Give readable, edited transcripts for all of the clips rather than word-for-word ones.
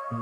In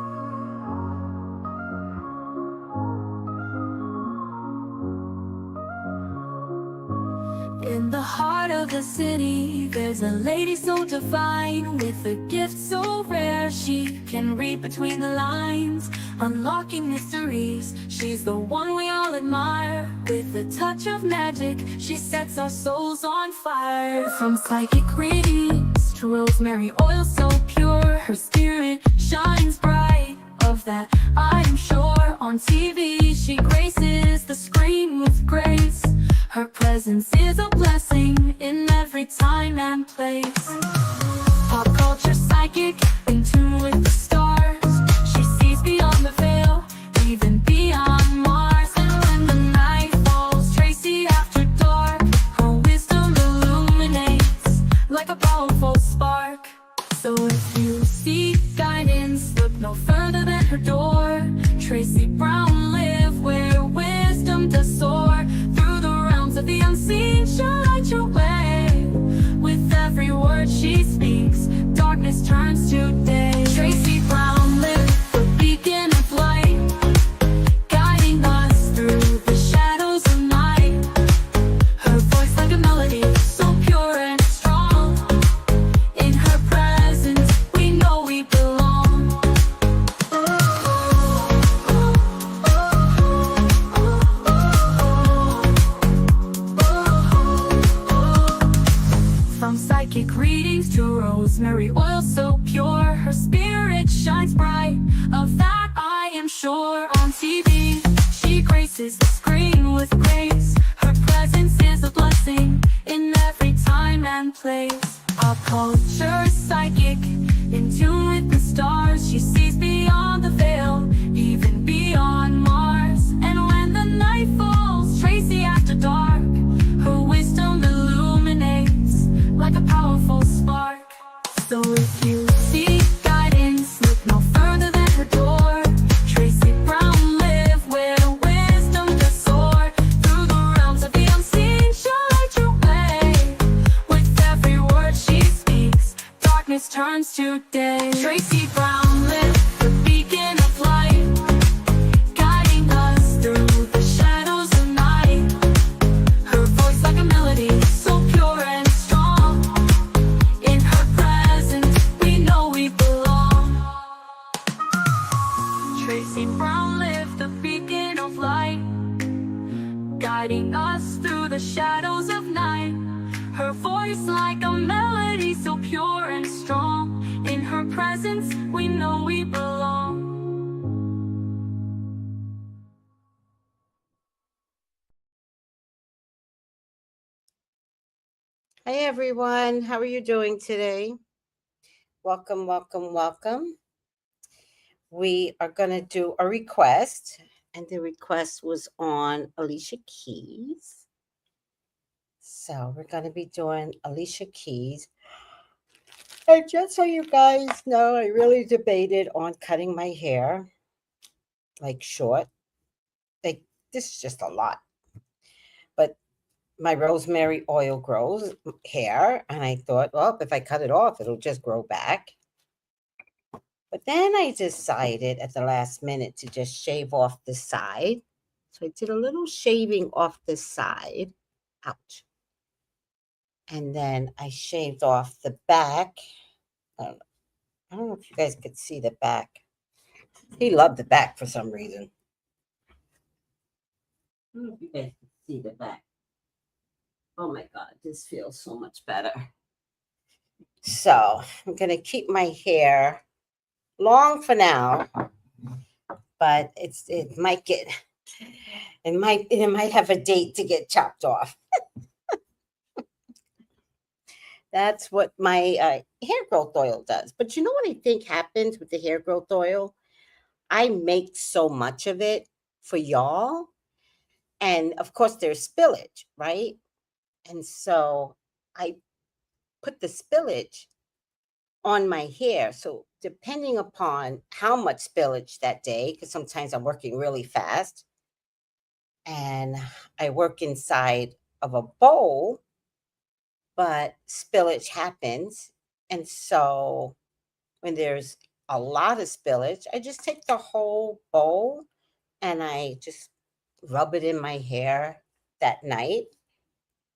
the heart of the city, there's a lady so divine, with a gift so rare she can read between the lines, unlocking mysteries. She's the one we all admire. With a touch of magic, she sets our souls on fire. From psychic readings to rosemary oil so pure, her spirit shines bright. Of that I am sure. On TV she graces the screen with grace. Her presence is a blessing in every time and place. Pop culture psychic, in tune with the stars. She sees beyond the veil, even beyond Mars. And when the night falls, Tracy after dark, her wisdom illuminates like a powerful spark. So if you seek guidance, look no further than her door. Tracy Brown live where wisdom does soar. Through the realms of the unseen, she'll light your way. With every word she speaks, darkness turns to day. Tracy Brown live, the beacon of light, guiding us through the shadows of night. Her voice like a melody, so pure and strong. In her presence, we know we belong. From psychic readings to rosemary oil so pure, her spirit shines bright. Of that I am sure. On TV, she graces the screen with grace. Her presence is a blessing in every time and place. Pop culture psychic, in tune with the stars. She sees beyond the veil, even beyond Mars. And when the night falls, Tracy after dark, her wisdom illuminates like a powerful spark. So if you seek guidance, look no further than her door. Tracy Brown live where wisdom does soar. Through the realms of the unseen, she'll light your way. With every word she speaks, darkness turns to day. Tracy Brown live, the beacon of light, guiding us through the shadows of night. Her voice like a melody, so pure and strong. In her presence, we know we belong. Tracy Brown live, the beacon of light, guiding us through the shadows of night. Her voice like a melody, so pure and strong. In her presence, we know we belong. Hi everyone, how are you doing today? Welcome, welcome, welcome. We are going to do a request, and the request was on Alicia Keys. So we're going to be doing Alicia Keys. And just so you guys know, I really debated on cutting my hair like short. Like, this is just a lot. But my rosemary oil grows hair, and I thought, well, if I cut it off, it'll just grow back. But then I decided at the last minute to just shave off the side. So I did a little shaving off the side. Ouch. And then I shaved off the back. I don't know if you guys could see the back. He loved the back for some reason. I don't know if you guys can see the back. Oh my God, this feels so much better. So I'm going to keep my hair long for now, but it might have a date to get chopped off. That's what my hair growth oil does. But you know what I think happens with the hair growth oil? I make so much of it for y'all. And of course, there's spillage, right? And so I put the spillage on my hair. So depending upon how much spillage that day, because sometimes I'm working really fast and I work inside of a bowl, but spillage happens. And so when there's a lot of spillage, I just take the whole bowl and I just rub it in my hair that night.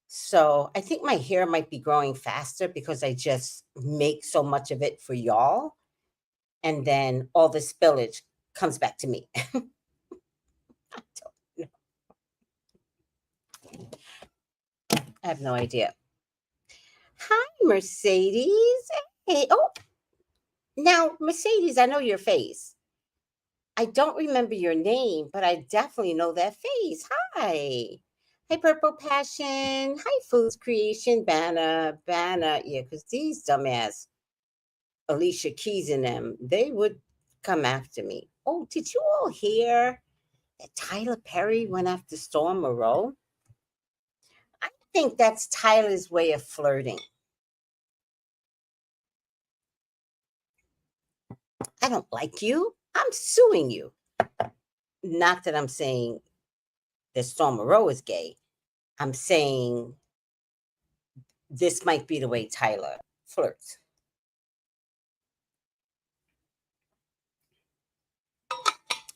So I think my hair might be growing faster because I just make so much of it for y'all. And then all the spillage comes back to me. I don't know. I have no idea. Hi, Mercedes. Hey, oh, now, Mercedes, I know your face. I don't remember your name, but I definitely know that face. Hi. Hi, Purple Passion. Hi, Foods Creation. Banner. Yeah, because these dumbass Alicia Keys and them, they would come after me. Oh, did you all hear that Tyler Perry went after Storm Moreau? I think that's Tyler's way of flirting. I don't like you. I'm suing you. Not that I'm saying that Storm Moreau is gay. I'm saying this might be the way Tyler flirts.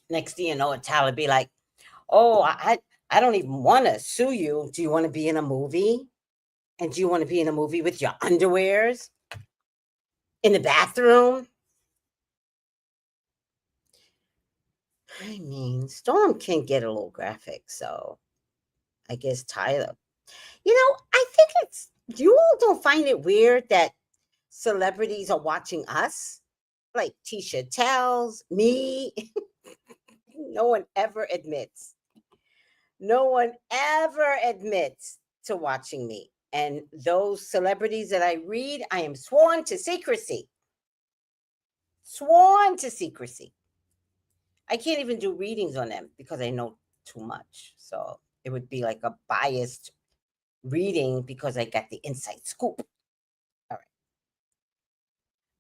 Next thing you know, Tyler be like, "Oh, I don't even want to sue you. Do you want to be in a movie? And do you want to be in a movie with your underwears in the bathroom?" I mean, Storm can get a little graphic, so I guess Tyler. I think it's you all don't find it weird that celebrities are watching us, like Tisha tells me. No one ever admits. No one ever admits to watching me. And those celebrities that I read, I am sworn to secrecy. Sworn to secrecy. I can't even do readings on them because I know too much. So it would be like a biased reading because I got the inside scoop. All right.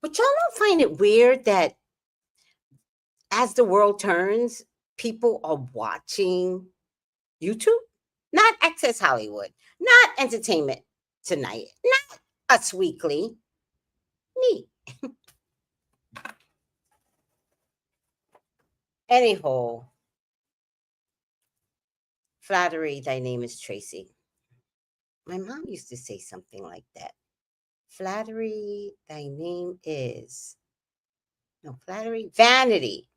But y'all don't find it weird that as the world turns, people are watching YouTube? Not Access Hollywood, not Entertainment Tonight, not Us Weekly, me. Anyhow, flattery, thy name is Tracy. My mom used to say something like that. Flattery, thy name is. No, flattery, vanity.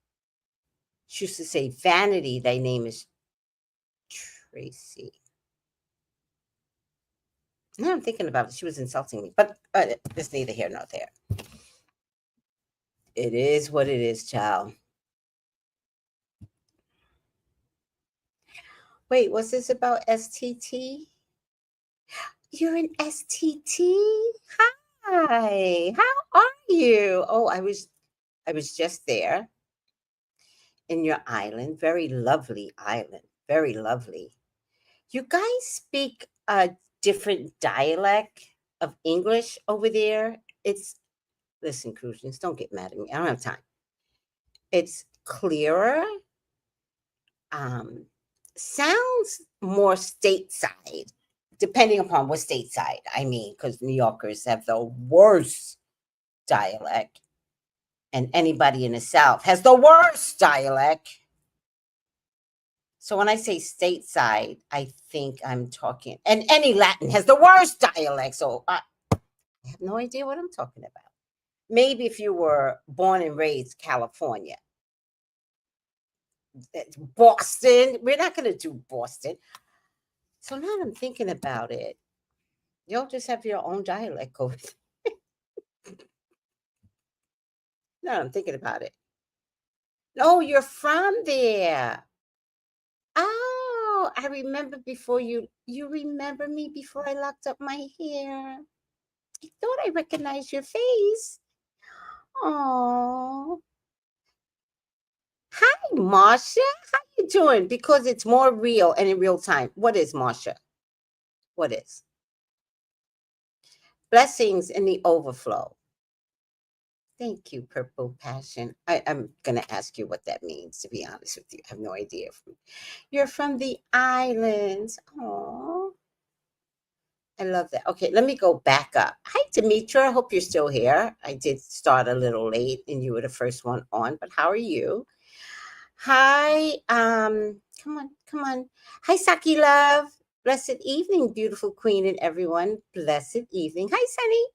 She used to say, vanity, thy name is Tracy. Now I'm thinking about it. She was insulting me, but it's neither here nor there. It is what it is, child. Wait, was this about STT? You're an STT? Hi. How are you? Oh, I was just there in your island. Very lovely island. Very lovely. You guys speak a different dialect of English over there. It's listen, Crucians, don't get mad at me. I don't have time. It's clearer. Um, sounds more stateside, depending upon what stateside. I mean, because New Yorkers have the worst dialect, and anybody in the South has the worst dialect. So when I say stateside, I think I'm talking, and any Latin has the worst dialect. So I have no idea what I'm talking about. Maybe if you were born and raised California, Boston. We're not going to do Boston. So now I'm thinking about it. Y'all just have your own dialect code. No, I'm thinking about it. No, you're from there. Oh, I remember before you remember me before I locked up my hair. I thought I recognized your face. Oh, hi, Marsha. How you doing? Because it's more real and in real time. What is Marsha? What is? Blessings in the overflow. Thank you, Purple Passion. I'm going to ask you what that means, to be honest with you. I have no idea. You're from the islands. Oh, I love that. Okay, let me go back up. Hi, Demetra. I hope you're still here. I did start a little late and you were the first one on, but how are you? Hi, come on, come on. Hi, Saki Love. Blessed evening, beautiful queen and everyone. Blessed evening. Hi, Sunny.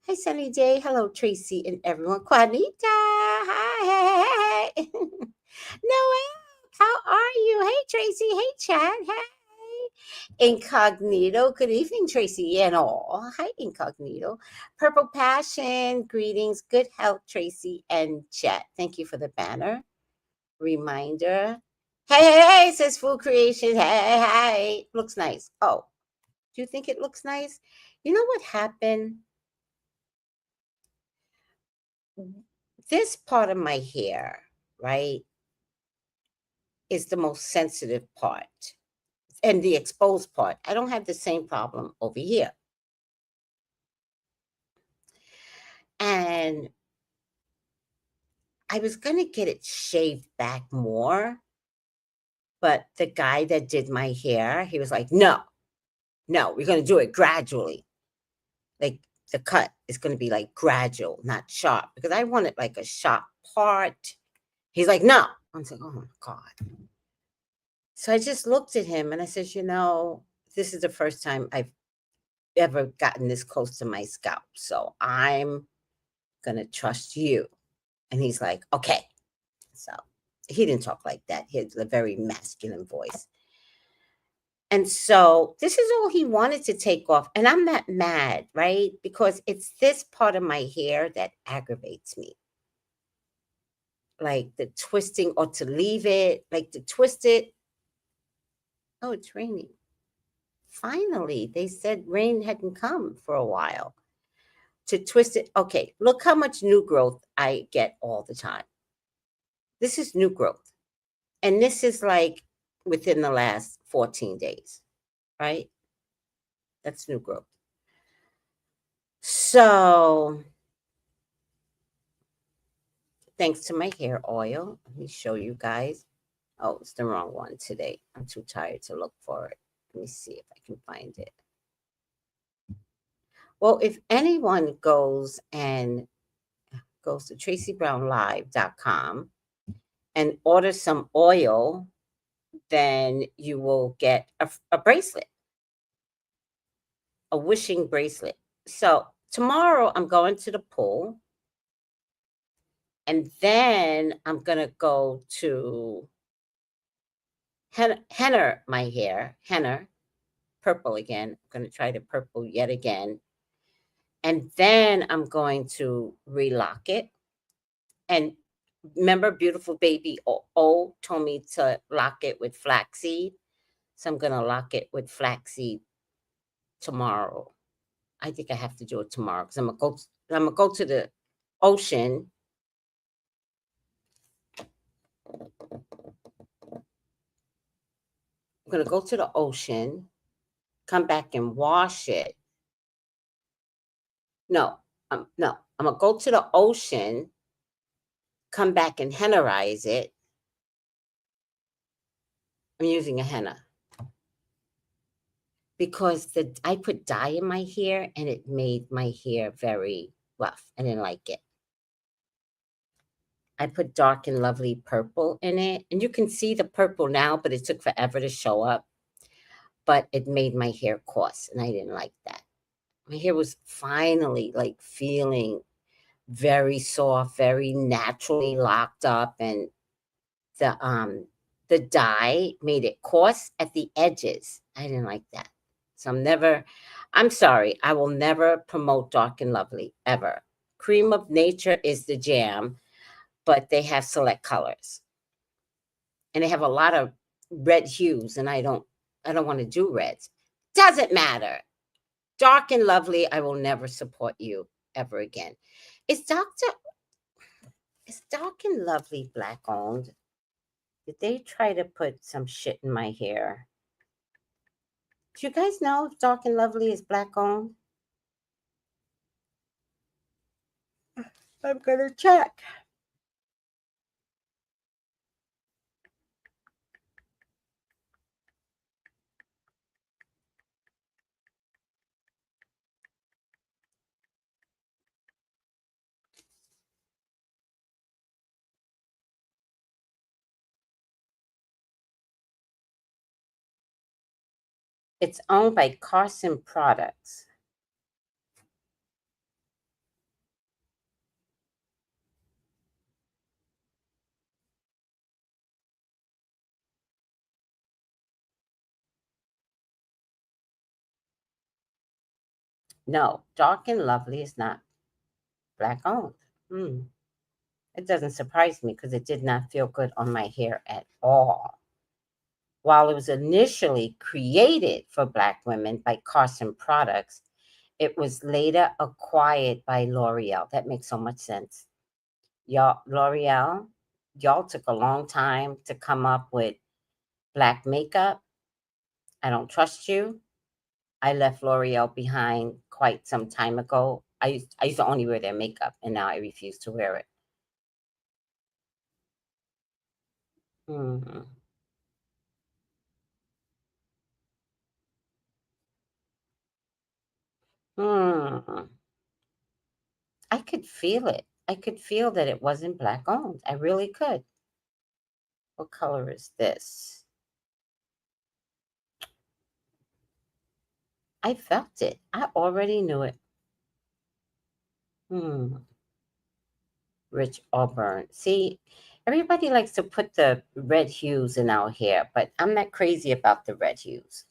Hi, Sunny Day. Hello, Tracy and everyone. Juanita. Hi. Hey, hey, hey. Noel, how are you? Hey, Tracy. Hey, Chad. Hey. Incognito. Good evening, Tracy and all. Hi, Incognito. Purple Passion. Greetings. Good health, Tracy and Chat. Thank you for the banner. Reminder. Hey, hey, hey, says Food Creation. Hey, hey. Looks nice. Oh, do you think it looks nice? You know what happened? This part of my hair, right, is the most sensitive part and the exposed part. I don't have the same problem over here. And I was going to get it shaved back more, but the guy that did my hair, he was like, no, we're going to do it gradually. Like the cut is going to be like gradual, not sharp, because I want it like a sharp part. He's like, no. I'm like, oh my God. So I just looked at him and I said, this is the first time I've ever gotten this close to my scalp. So I'm going to trust you. And he's like, okay. So he didn't talk like that. He had a very masculine voice. And so this is all he wanted to take off. And I'm not mad, right? Because it's this part of my hair that aggravates me. Like the twisting or to leave it, like to twist it. Oh, it's raining. Finally, they said rain hadn't come for a while. To twist it. Okay, look how much new growth I get all the time. This is new growth. And this is like within the last 14 days, right? That's new growth. So, thanks to my hair oil, let me show you guys. Oh, it's the wrong one today. I'm too tired to look for it. Let me see if I can find it. Well, if anyone goes to tracybrownlive.com and order some oil, then you will get a bracelet, a wishing bracelet. So tomorrow I'm going to the pool, and then I'm going to go to henna my hair, henna, purple again. I'm going to try the purple yet again. And then I'm going to relock it. And remember, beautiful baby O told me to lock it with flaxseed. So I'm going to lock it with flaxseed tomorrow. I think I have to do it tomorrow because I'm gonna go to the ocean. I'm gonna go to the ocean, come back and wash it. No, no, I'm gonna go to the ocean, come back and hennaize it. I'm using a henna because I put dye in my hair and it made my hair very rough. I didn't like it. I put dark and lovely purple in it, and you can see the purple now, but it took forever to show up. But it made my hair coarse, and I didn't like that. My hair was finally like feeling very soft, very naturally locked up, and the dye made it coarse at the edges. I didn't like that. So I'm sorry, I will never promote Dark and Lovely ever. Cream of Nature is the jam, but they have select colors. And they have a lot of red hues, and I don't want to do reds. Doesn't matter. Dark and Lovely, I will never support you ever again. Is Dark and Lovely black owned? Did they try to put some shit in my hair? Do you guys know if Dark and Lovely is black owned? I'm gonna check. It's owned by Carson Products. No, Dark and Lovely is not black owned. Hmm. It doesn't surprise me because it did not feel good on my hair at all. While it was initially created for black women by Carson Products, it was later acquired by L'Oreal. That makes so much sense. L'Oreal, y'all took a long time to come up with black makeup. I don't trust you. I left L'Oreal behind quite some time ago. I used to only wear their makeup, and now I refuse to wear it. Mhm. Hmm. I could feel it. I could feel that it wasn't black owned. I really could. What color is this? I felt it. I already knew it. Hmm. Rich auburn. See, everybody likes to put the red hues in our hair, but I'm not crazy about the red hues.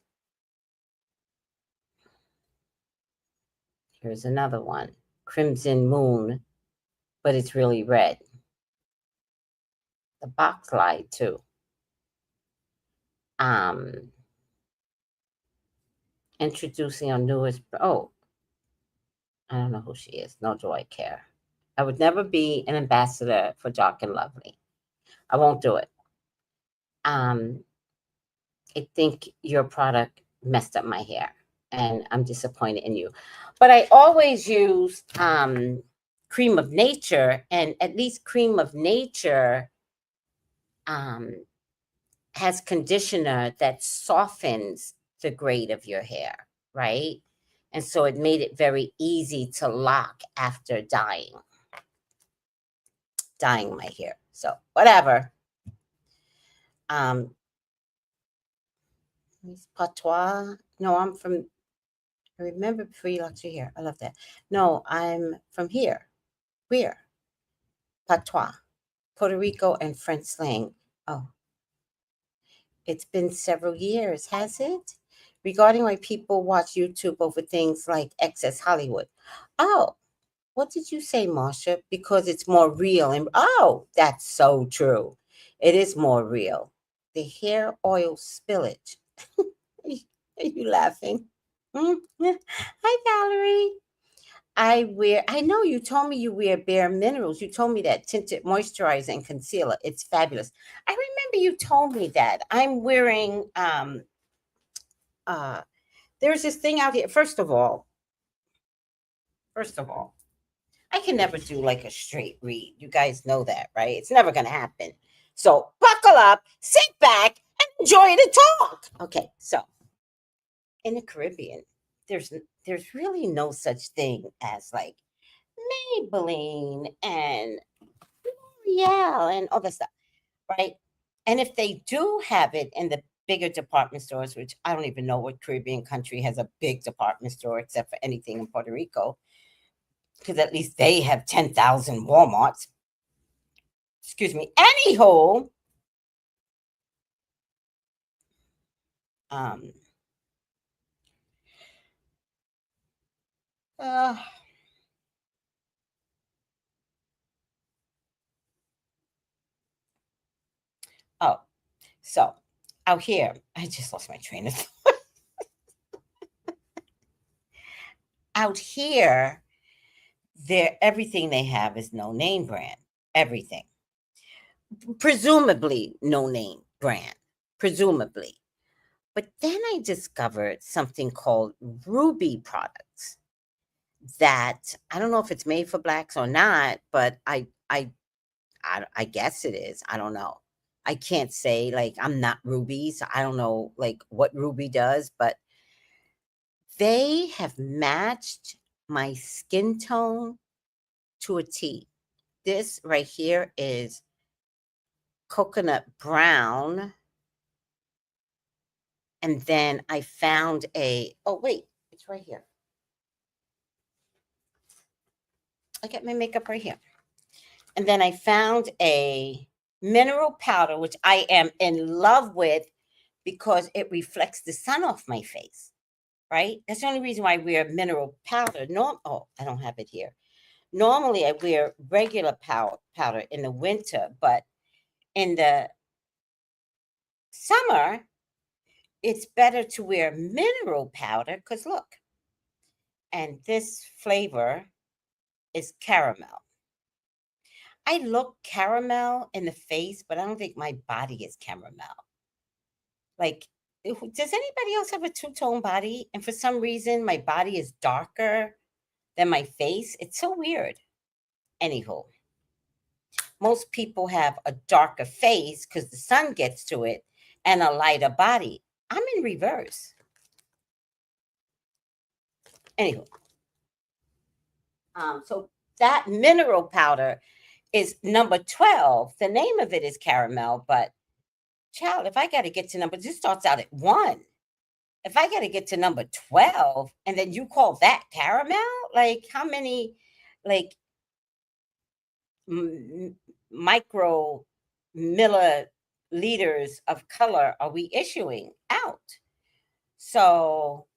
Here's another one. Crimson Moon, but it's really red. The box lied too. Um, Introducing our newest. Oh, I don't know who she is. Nor do I care. I would never be an ambassador for Dark and Lovely. I won't do it. Um, I think your product messed up my hair, and I'm disappointed in you. But I always use Cream of Nature, and at least Cream of Nature um, has conditioner that softens the grade of your hair, right? And so it made it very easy to lock after dyeing my hair. So whatever. Um, Miss Patois. No, I'm from. I remember before you locked your hair. I love that. No, I'm from here. Where? Patois, Puerto Rico, and French slang. Oh, it's been several years, has it? Regarding why people watch YouTube over things like Excess Hollywood. Oh, what did you say, Marsha? Because it's more real. And oh, that's so true. It is more real. The hair oil spillage. Are you laughing? Hmm? Hi, Valerie. I know you told me you wear Bare Minerals. You told me that tinted moisturizer and concealer. It's fabulous. I remember you told me that. I'm wearing, uh, there's this thing out here. First of all, I can never do like a straight read. You guys know that, right? It's never going to happen. So buckle up, sit back, and enjoy the talk. Okay, so in the Caribbean, there's really no such thing as like Maybelline and L'Oreal and all that stuff, right? And if they do have it in the bigger department stores, which I don't even know what Caribbean country has a big department store except for anything in Puerto Rico, because at least they have 10,000 Walmarts. Excuse me. Anyhow, um, uh, oh, so out here, I just lost my train of thought. Out here, everything they have is no name brand. Everything, presumably no name brand, presumably. But then I discovered something called Ruby products that I don't know if it's made for blacks or not, but I guess it is. I don't know. I can't say, like, I'm not Ruby, so I don't know like what Ruby does, but they have matched my skin tone to a T. This right here is coconut brown. And then I found oh, wait, it's right here. I got my makeup right here. And then I found a mineral powder, which I am in love with because it reflects the sun off my face, right? That's the only reason why I wear mineral powder. Oh, I don't have it here. Normally, I wear regular powder in the winter, but in the summer, it's better to wear mineral powder because look, and this flavor is caramel. I look caramel in the face, but I don't think my body is caramel. Like, does anybody else have a two-tone body? And for some reason, my body is darker than my face. It's so weird. Anywho, most people have a darker face because the sun gets to it and a lighter body. I'm in reverse. Anywho, so that mineral powder is number 12. The name of it is caramel, but child, if I got to get to this starts out at 1. If I got to get to number 12 and then you call that caramel, like how many like micro milliliters of color are we issuing out? So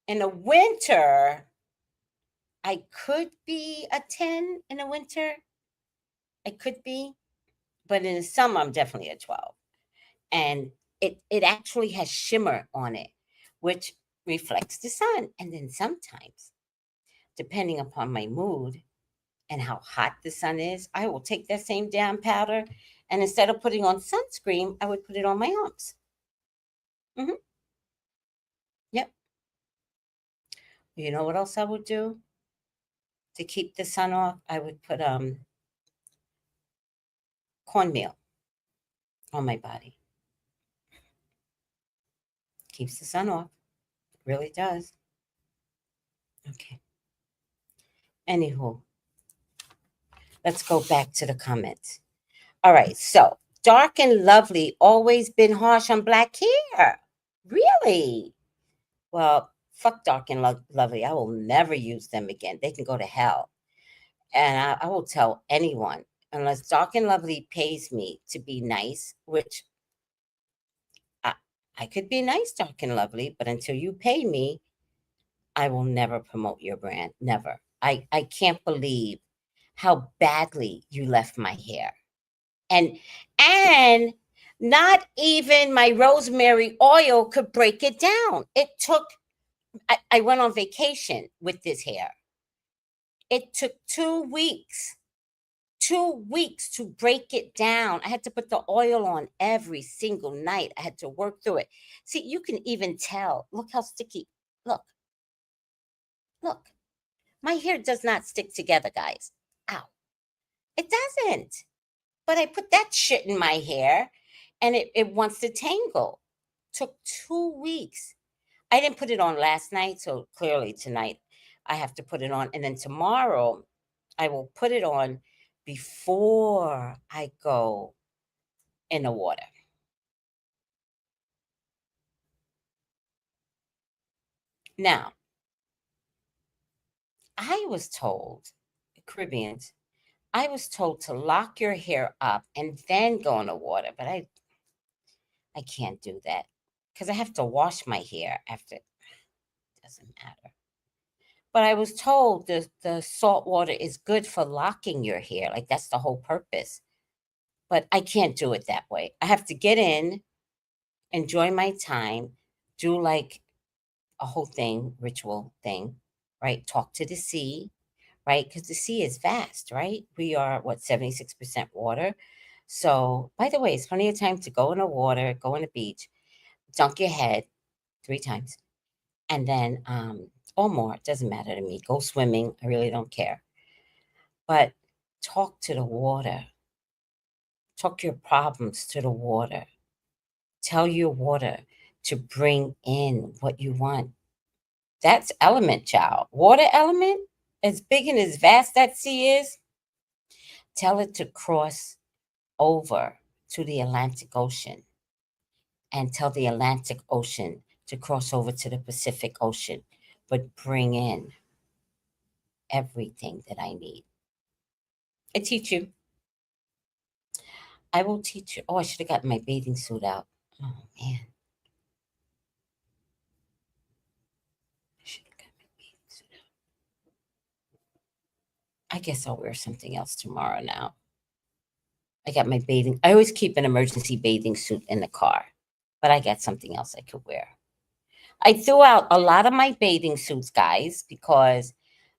in the winter, I could be a 10 in the winter. I could be, but in the summer, I'm definitely a 12. And it actually has shimmer on it, which reflects the sun. And then sometimes, depending upon my mood and how hot the sun is, I will take that same damn powder and instead of putting on sunscreen, I would put it on my arms. Hmm. Yep. You know what else I would do to keep the sun off? I would put cornmeal on my body. Keeps the sun off. Really does. Okay. Anywho, let's go back to the comments. All right. So, dark and lovely always been harsh on black hair. Really? Well, fuck dark and lovely. I will never use them again. They can go to hell. And I will tell anyone, unless dark and lovely pays me to be nice, which I, I could be nice, dark and lovely, but until you pay me, I will never promote your brand. Never. I can't believe how badly you left my hair. And not even my rosemary oil could break it down. I went on vacation with this hair. It took 2 weeks. 2 weeks to break it down. I had to put the oil on every single night. I had to work through it. See, you can even tell. Look how sticky. Look. Look. My hair does not stick together, guys. Ow. It doesn't. But I put that shit in my hair and it wants to tangle. Took 2 weeks. I didn't put it on last night, so clearly tonight I have to put it on. And then tomorrow I will put it on before I go in the water. Now, I was told, Caribbeans, I was told to lock your hair up and then go in the water, but I can't do that because I have to wash my hair after. Doesn't matter. But I was told the salt water is good for locking your hair. Like that's the whole purpose. But I can't do it that way. I have to get in, enjoy my time, do like a whole thing, ritual thing, right? Talk to the sea, right? Because the sea is vast, right? We are, what, 76% water. So, by the way, it's plenty of time to go in the water, go on the beach, dunk your head 3 times, and then, or more, it doesn't matter to me. Go swimming. I really don't care. But talk to the water. Talk your problems to the water. Tell your water to bring in what you want. That's element, child. Water element, as big and as vast that sea is, tell it to cross over to the Atlantic Ocean and tell the Atlantic Ocean to cross over to the Pacific Ocean, but bring in everything that I need. I teach you. I will teach you. Oh, I should have gotten my bathing suit out. Oh, man. I should have gotten my bathing suit out. I guess I'll wear something else tomorrow now. I always keep an emergency bathing suit in the car, but I got something else I could wear. I threw out a lot of my bathing suits, guys, because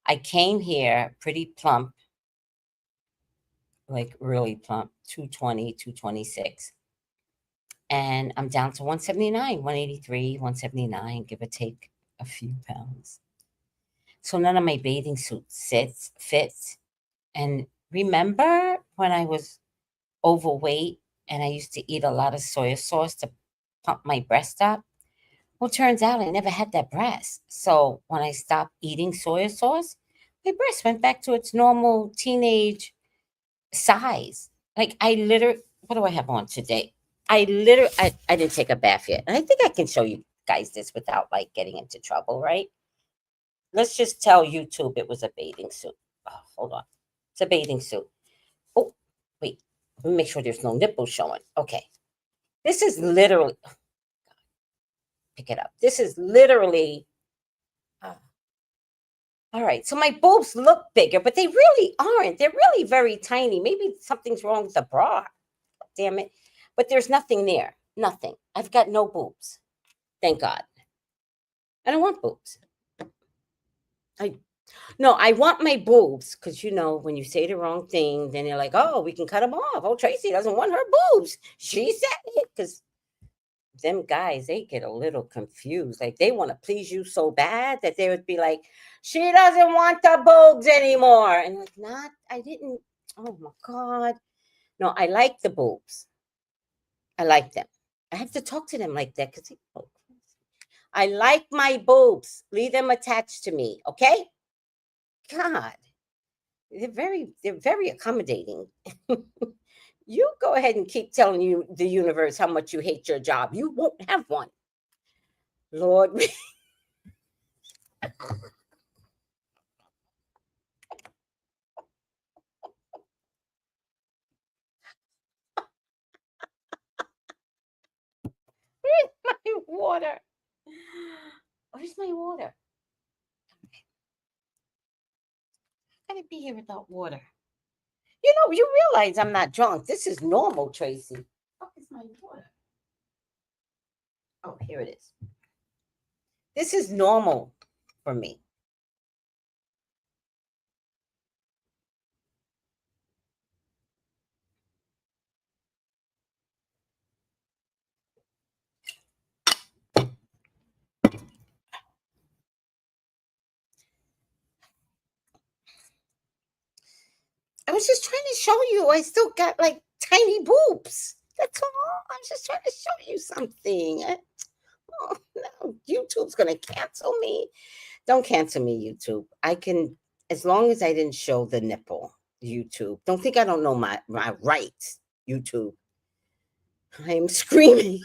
I came here pretty plump, like really plump, 220, 226. And I'm down to 179, 183, 179, give or take a few pounds. So none of my bathing suits fits. And remember when I was overweight and I used to eat a lot of soy sauce to pump my breast up? Well, turns out I never had that breast. So when I stopped eating soy sauce, my breast went back to its normal teenage size. Like I literally, what do I have on today? I didn't take a bath yet. And I think I can show you guys this without like getting into trouble, right? Let's just tell YouTube it was a bathing suit. Oh, hold on. It's a bathing suit. Oh, wait. Let me make sure there's no nipples showing. Okay. This is literally, pick it up. This is literally, all right. So my boobs look bigger, but they really aren't. They're really very tiny. Maybe something's wrong with the bra. Damn it. But there's nothing there. Nothing. I've got no boobs. Thank God. I don't want boobs. I want my boobs because, when you say the wrong thing, then they're like, oh, we can cut them off. Oh, Tracy doesn't want her boobs. She said it because them guys, they get a little confused. Like they want to please you so bad that they would be like, she doesn't want the boobs anymore. And like, I didn't. Oh my God. No, I like the boobs. I like them. I have to talk to them like that because I like my boobs. Leave them attached to me. Okay. God, they're very accommodating. You go ahead and keep telling the universe how much you hate your job. You won't have one. Lord. Where's my water? Where's my water? How can I be here without water? You realize I'm not drunk. This is normal, Tracy. What is my water? Oh, here it is. This is normal for me. I was just trying to show you I still got like tiny boobs. That's all. I was just trying to show you something. Oh, no, YouTube's going to cancel me. Don't cancel me, YouTube. I can, as long as I didn't show the nipple, YouTube. Don't think I don't know my rights, YouTube. I am screaming.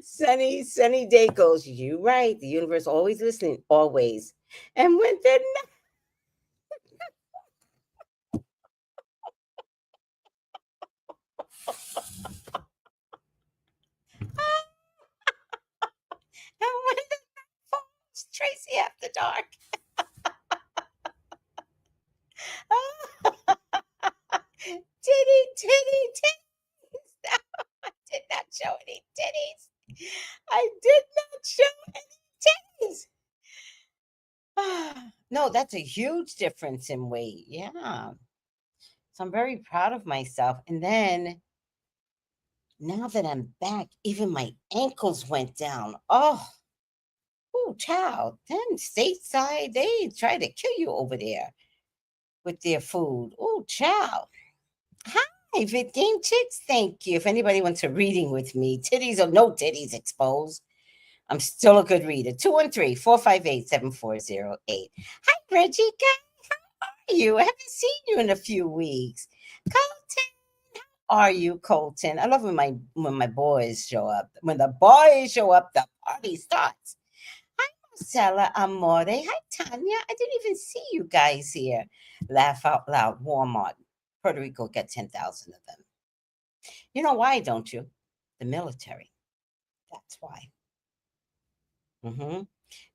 Sunny Day goes, you right. The universe always listening, always. And when they're not. And when the phones, Tracy after dark. Titties. No, I did not show any titties. I did not show any titties. No, that's a huge difference in weight. Yeah. So I'm very proud of myself. And then now that I'm back, even my ankles went down. Oh, child. Then stateside, they try to kill you over there with their food. Oh, child. Hi, Fit Game Chicks. Thank you. If anybody wants a reading with me, titties or no titties exposed, I'm still a good reader. 213-458-7408. Hi, Reggie. you? I haven't seen you in a few weeks. Colton, how are you, Colton? I love when my boys show up. When the boys show up, the party starts. Hi, Marcella Amore. Hi, Tanya. I didn't even see you guys here. Laugh out loud. Walmart. Puerto Rico get 10,000 of them. You know why, don't you? The military. That's why. Hmm.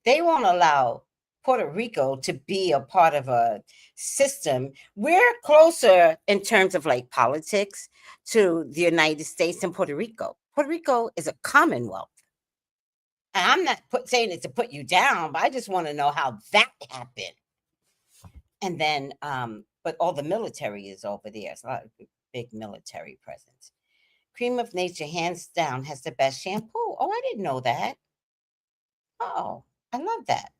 They won't allow Puerto Rico to be a part of a system. We're closer in terms of like politics to the United States than Puerto Rico. Puerto Rico is a commonwealth. And I'm not saying it to put you down, but I just want to know how that happened. And then, but all the military is over there. It's a lot of big military presence. Cream of Nature, hands down, has the best shampoo. Oh, I didn't know that. Oh, I love that.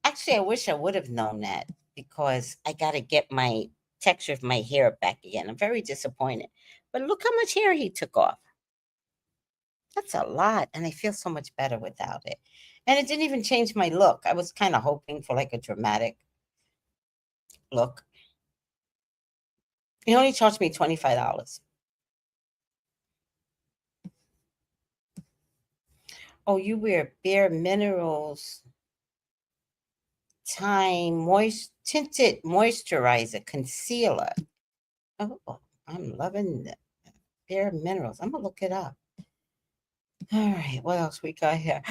Actually, I wish I would have known that because I got to get my texture of my hair back again. I'm very disappointed. But look how much hair he took off. That's a lot. And I feel so much better without it. And it didn't even change my look. I was kind of hoping for like a dramatic look. He only charged me $25. Oh, you wear Bare Minerals Time Tinted Moisturizer Concealer. Oh, I'm loving that. Bare Minerals. I'm going to look it up. All right, what else we got here?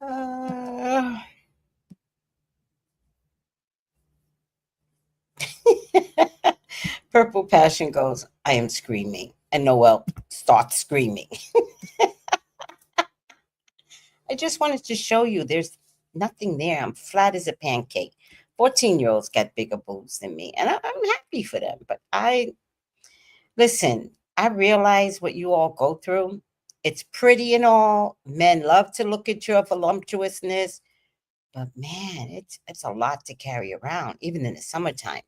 Uh, Purple Passion goes, I am screaming. And Noel starts screaming. I just wanted to show you there's nothing there. I'm flat as a pancake. 14-year-olds got bigger boobs than me, and I'm happy for them. But listen, I realize what you all go through. It's pretty and all. Men love to look at your voluptuousness, but man, it's a lot to carry around, even in the summertime,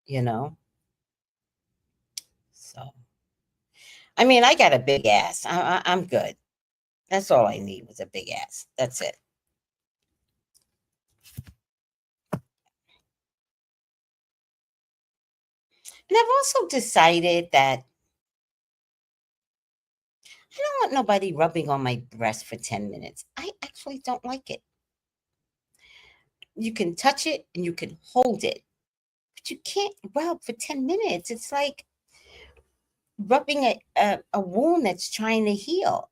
you know? So, I mean, I got a big ass. I'm good. That's all I need was a big ass. That's it. And I've also decided that I don't want nobody rubbing on my breast for 10 minutes. I actually don't like it. You can touch it and you can hold it, but you can't rub for 10 minutes. It's like rubbing a wound that's trying to heal.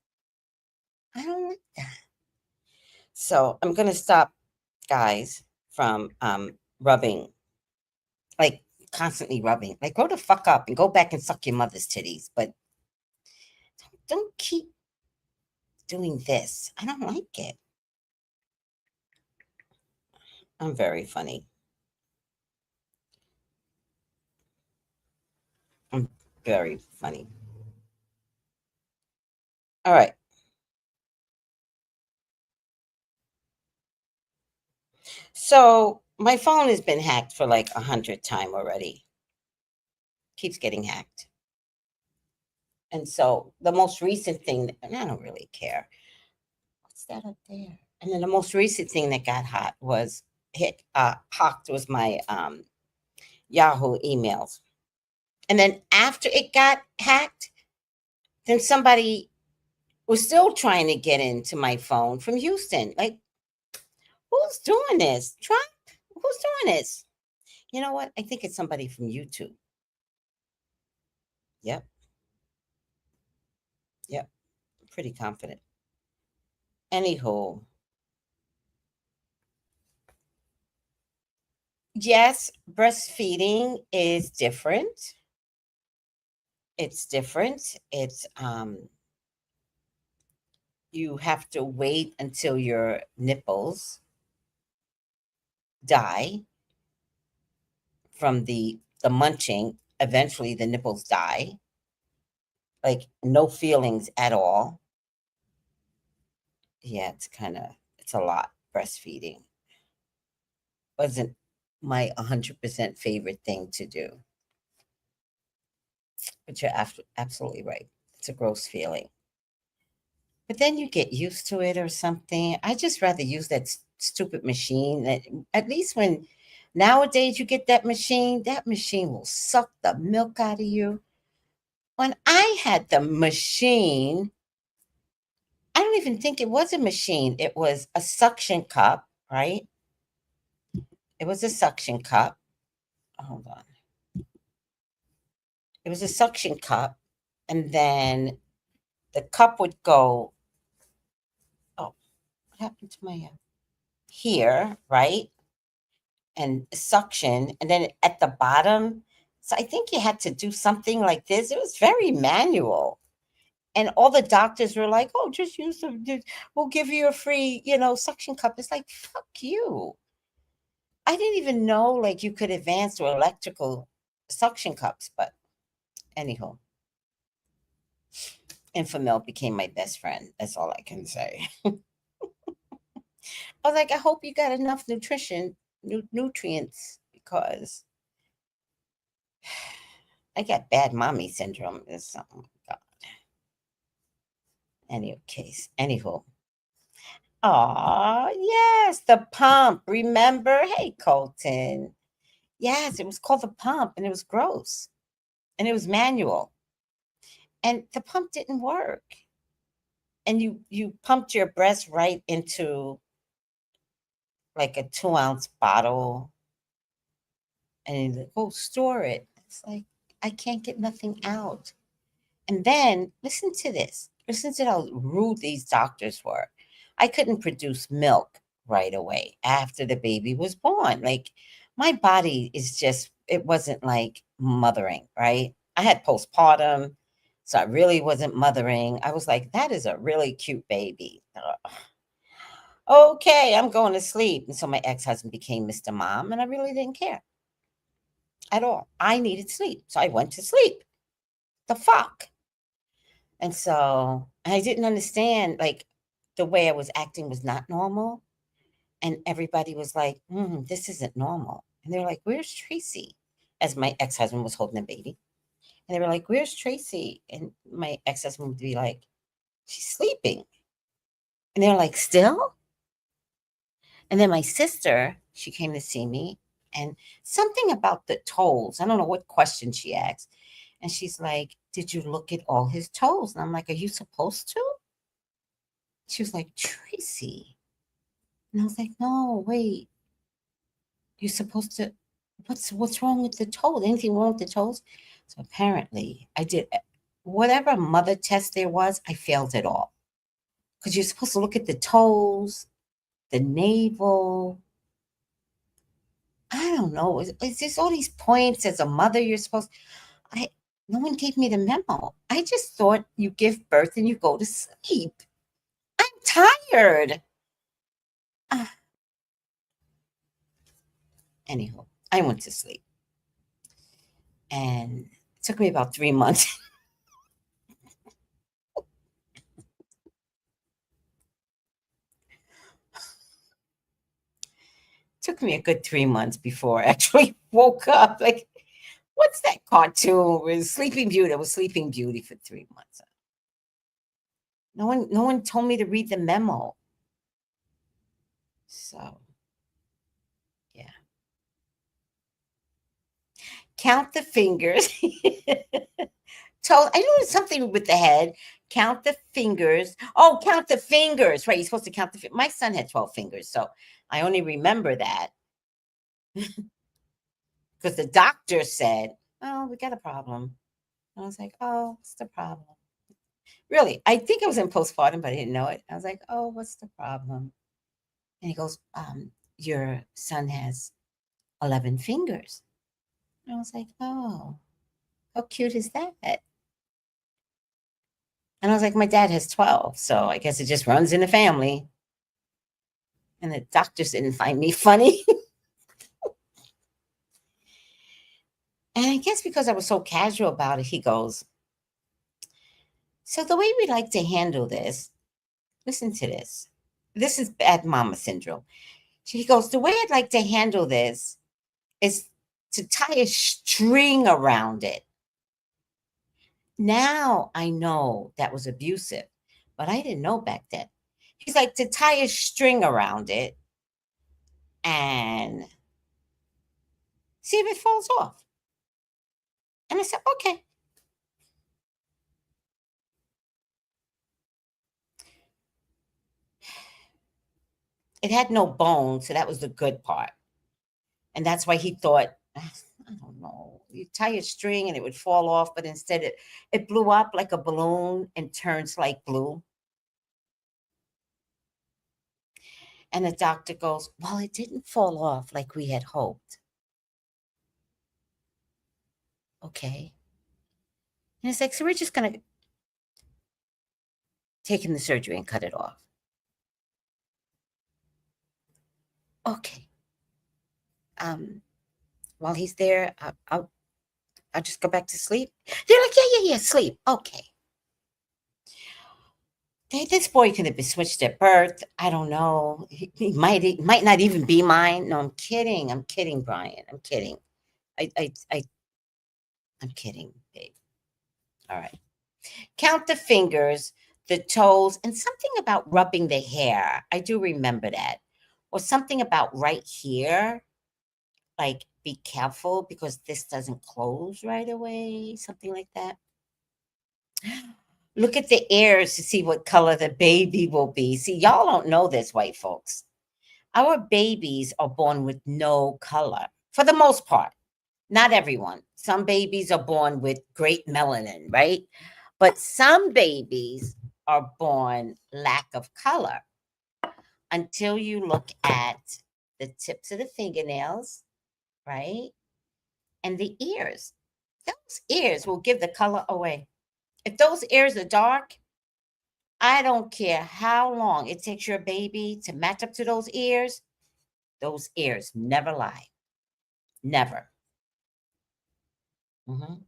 I don't like that. So I'm going to stop, guys, from rubbing, like constantly rubbing. Like, grow the fuck up and go back and suck your mother's titties. But don't keep doing this. I don't like it. I'm very funny. I'm very funny. All right. So my phone has been hacked for like 100 times already. Keeps getting hacked. And so the most recent thing, and I don't really care. What's that up there? And then the most recent thing that got hot was hacked was my Yahoo emails. And then after it got hacked, then somebody was still trying to get into my phone from Houston. Like, who's doing this? Trump? Who's doing this? You know what? I think it's somebody from YouTube. Yep. Yep. Pretty confident. Anywho, yes, breastfeeding is different. It's different. It's you have to wait until your nipples die from the munching. Eventually the nipples die. Like no feelings at all. Yeah, it's a lot breastfeeding. Wasn't my 100% favorite thing to do. But you're absolutely right. It's a gross feeling. But then you get used to it or something. I just rather use that stupid machine that at least when nowadays you get that machine will suck the milk out of you. When I had the machine, I don't even think it was a machine. It was a suction cup, right? It was a suction cup. Hold on. It was a suction cup, and then the cup would go. Oh, what happened to my here, right? And suction, and then at the bottom. So I think you had to do something like this. It was very manual. And all the doctors were like, "Oh, just use the. We'll give you a free, suction cup." It's like, fuck you. I didn't even know like you could advance to electrical suction cups, but anyhow, Infamil became my best friend. That's all I can say. I was like, I hope you got enough nutrients, because I got bad mommy syndrome. It's something. God. Any case, anyhow. Oh yes, the pump. Remember? Hey, Colton. Yes, it was called the pump, and it was gross, and it was manual, and the pump didn't work. And you pumped your breast right into like a 2-ounce bottle, and you like, oh, store it. It's like I can't get nothing out. And then listen to this. Listen to how rude these doctors were. I couldn't produce milk right away after the baby was born. Like my body is just, it wasn't like mothering, right? I had postpartum, so I really wasn't mothering. I was like, that is a really cute baby. Ugh. Okay, I'm going to sleep. And so my ex-husband became Mr. Mom, and I really didn't care at all. I needed sleep. So I went to sleep. The fuck? And so I didn't understand, like, the way I was acting was not normal. And everybody was like, this isn't normal. And they were like, where's Tracy? As my ex husband was holding the baby. And they were like, where's Tracy? And my ex husband would be like, she's sleeping. And they were like, still? And then my sister, she came to see me, and something about the toes. I don't know what question she asked. And she's like, did you look at all his toes? And I'm like, are you supposed to? She was like, Tracy. And I was like, no, wait. You're supposed to, what's wrong with the toes? Anything wrong with the toes? So apparently I did whatever mother test there was, I failed it all. Because you're supposed to look at the toes, the navel. I don't know. It's just all these points as a mother you're supposed. I No one gave me the memo. I just thought you give birth and you go to sleep. I'm tired. Anyhow, I went to sleep. And it took me about 3 months. Took me a good 3 months before I actually woke up. Like, what's that cartoon? It was Sleeping Beauty. It was Sleeping Beauty for 3 months. No one told me to read the memo. So, yeah. Count the fingers. I knew something with the head. Count the fingers. Oh, count the fingers. Right. You're supposed to count the fingers. My son had 12 fingers. So I only remember that because the doctor said, oh, we got a problem. And I was like, oh, what's the problem? Really, I think I was in postpartum, but I didn't know it. I was like, oh, what's the problem? And he goes, your son has 11 fingers. And I was like, oh, how cute is that? And I was like, my dad has 12. So I guess it just runs in the family. And the doctors didn't find me funny. And I guess because I was so casual about it, he goes, so the way we like to handle this, listen to this. This is bad mama syndrome. He goes, the way I'd like to handle this is to tie a string around it. Now I know that was abusive, but I didn't know back then. He's like, to tie a string around it and see if it falls off. And I said, okay. It had no bone, so that was the good part. And that's why he thought, I don't know, you tie a string and it would fall off, but instead it blew up like a balloon and turns like glue. And the doctor goes, well, it didn't fall off like we had hoped. Okay. And it's like, so we're just going to take in the surgery and cut it off. Okay. While he's there, I'll just go back to sleep. They're like, yeah, sleep. Okay. This boy could have been switched at birth. I don't know. He might not even be mine. No, I'm kidding. I'm kidding, Brian. I'm kidding. I'm kidding, babe. All right. Count the fingers, the toes, and something about rubbing the hair. I do remember that. Or something about right here. Like, be careful because this doesn't close right away. Something like that. Look at the ears to see what color the baby will be. See, y'all don't know this, white folks. Our babies are born with no color for the most part. Not everyone. Some babies are born with great melanin, right? But some babies are born lack of color until you look at the tips of the fingernails, right? And the ears. Those ears will give the color away. If those ears are dark, I don't care how long it takes your baby to match up to those ears never lie. Never. Mhm.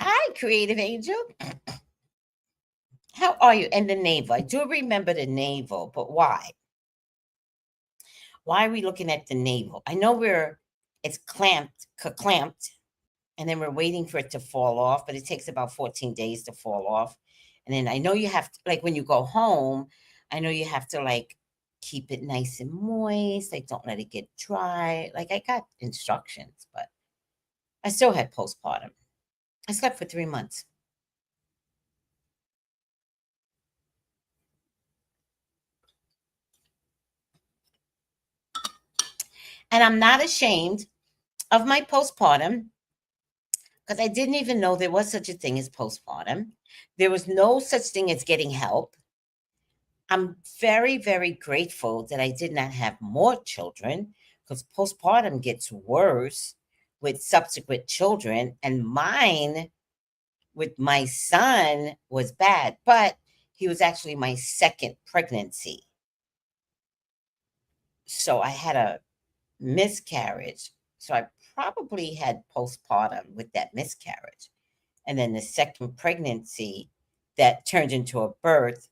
Hi, creative angel. How are you? And the navel. I do remember the navel, but why? Why are we looking at the navel? I know it's clamped, and then we're waiting for it to fall off, but it takes about 14 days to fall off. And then I know you have to, like when you go home, I know you have to like keep it nice and moist, like don't let it get dry. Like I got instructions, but I still had postpartum. I slept for 3 months. And I'm not ashamed of my postpartum because I didn't even know there was such a thing as postpartum. There was no such thing as getting help. I'm very, very grateful that I did not have more children because postpartum gets worse with subsequent children. And mine with my son was bad, but he was actually my second pregnancy. So I had a miscarriage. So I probably had postpartum with that miscarriage. And then the second pregnancy that turned into a birth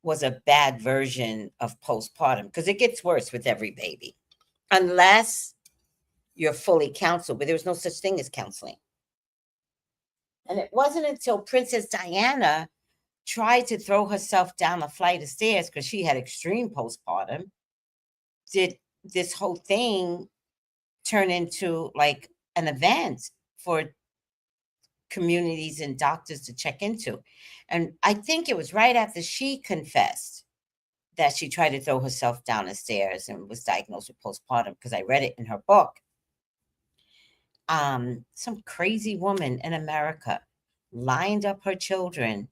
was a bad version of postpartum because it gets worse with every baby unless you're fully counseled. But there was no such thing as counseling. And it wasn't until Princess Diana tried to throw herself down a flight of stairs because she had extreme postpartum did this whole thing turn into like an event for communities and doctors to check into. And I think it was right after she confessed that she tried to throw herself down the stairs and was diagnosed with postpartum because I read it in her book. Some crazy woman in America lined up her children.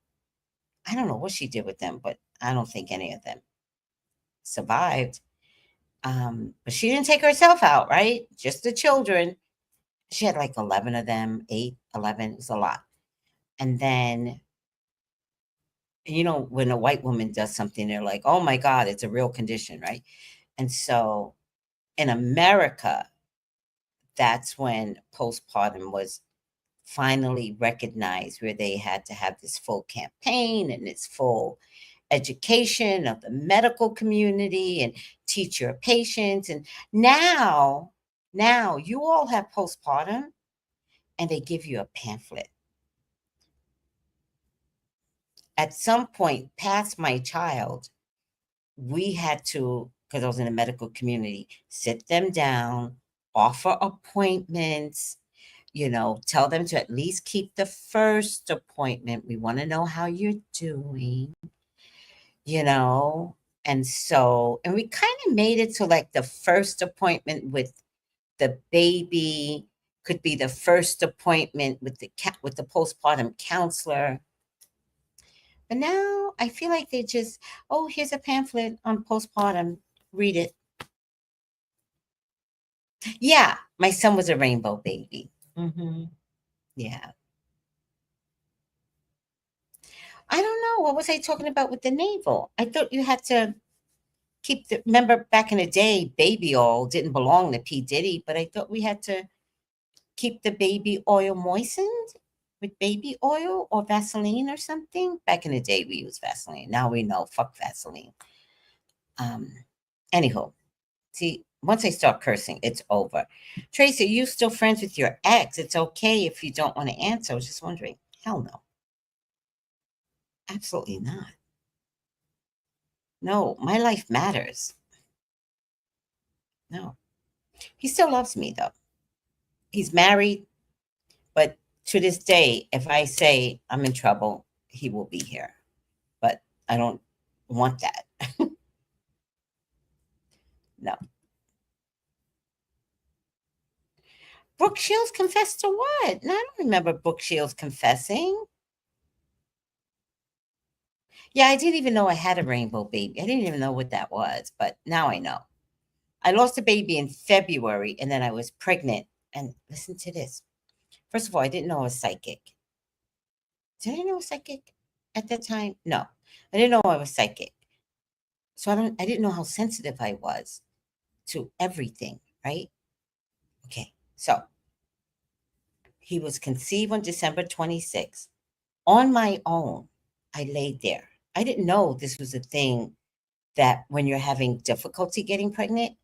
I don't know what she did with them, but I don't think any of them survived. But she didn't take herself out, right? Just the children. She had like 11 of them, 8, 11. It was a lot. And then, when a white woman does something, they're like, oh my God, it's a real condition, right? And so in America, that's when postpartum was finally recognized, where they had to have this full campaign and it's full. education, of the medical community, and teach your patients. And now you all have postpartum, and they give you a pamphlet. At some point past my child, we had to, because I was in the medical community, sit them down, offer appointments, tell them to at least keep the first appointment. We want to know how you're doing, you know. And we kind of made it to like the first appointment with the baby could be the first appointment with the postpartum counselor. But now I feel like they just, oh, here's a pamphlet on postpartum. Read it. Yeah, my son was a rainbow baby. Yeah. I don't know. What was I talking about with the navel? I thought you had to remember back in the day, baby oil didn't belong to P. Diddy, but I thought we had to keep the baby oil moistened with baby oil or Vaseline or something. Back in the day, we used Vaseline. Now we know, fuck Vaseline. Anyhow, see, once I start cursing, it's over. Tracy, are you still friends with your ex? It's okay if you don't want to answer. I was just wondering. Hell no. Absolutely not. No, my life matters. No. He still loves me, though. He's married, but to this day, if I say I'm in trouble, he will be here. But I don't want that. No. Brooke Shields confessed to what? No, I don't remember Brooke Shields confessing. Yeah, I didn't even know I had a rainbow baby. I didn't even know what that was, but now I know. I lost a baby in February, and then I was pregnant. And listen to this. First of all, I didn't know I was psychic. Did I know I was psychic at that time? No, I didn't know I was psychic. So I didn't know how sensitive I was to everything, right? Okay, so he was conceived on December 26th. On my own, I laid there. I didn't know this was a thing that when you're having difficulty getting pregnant,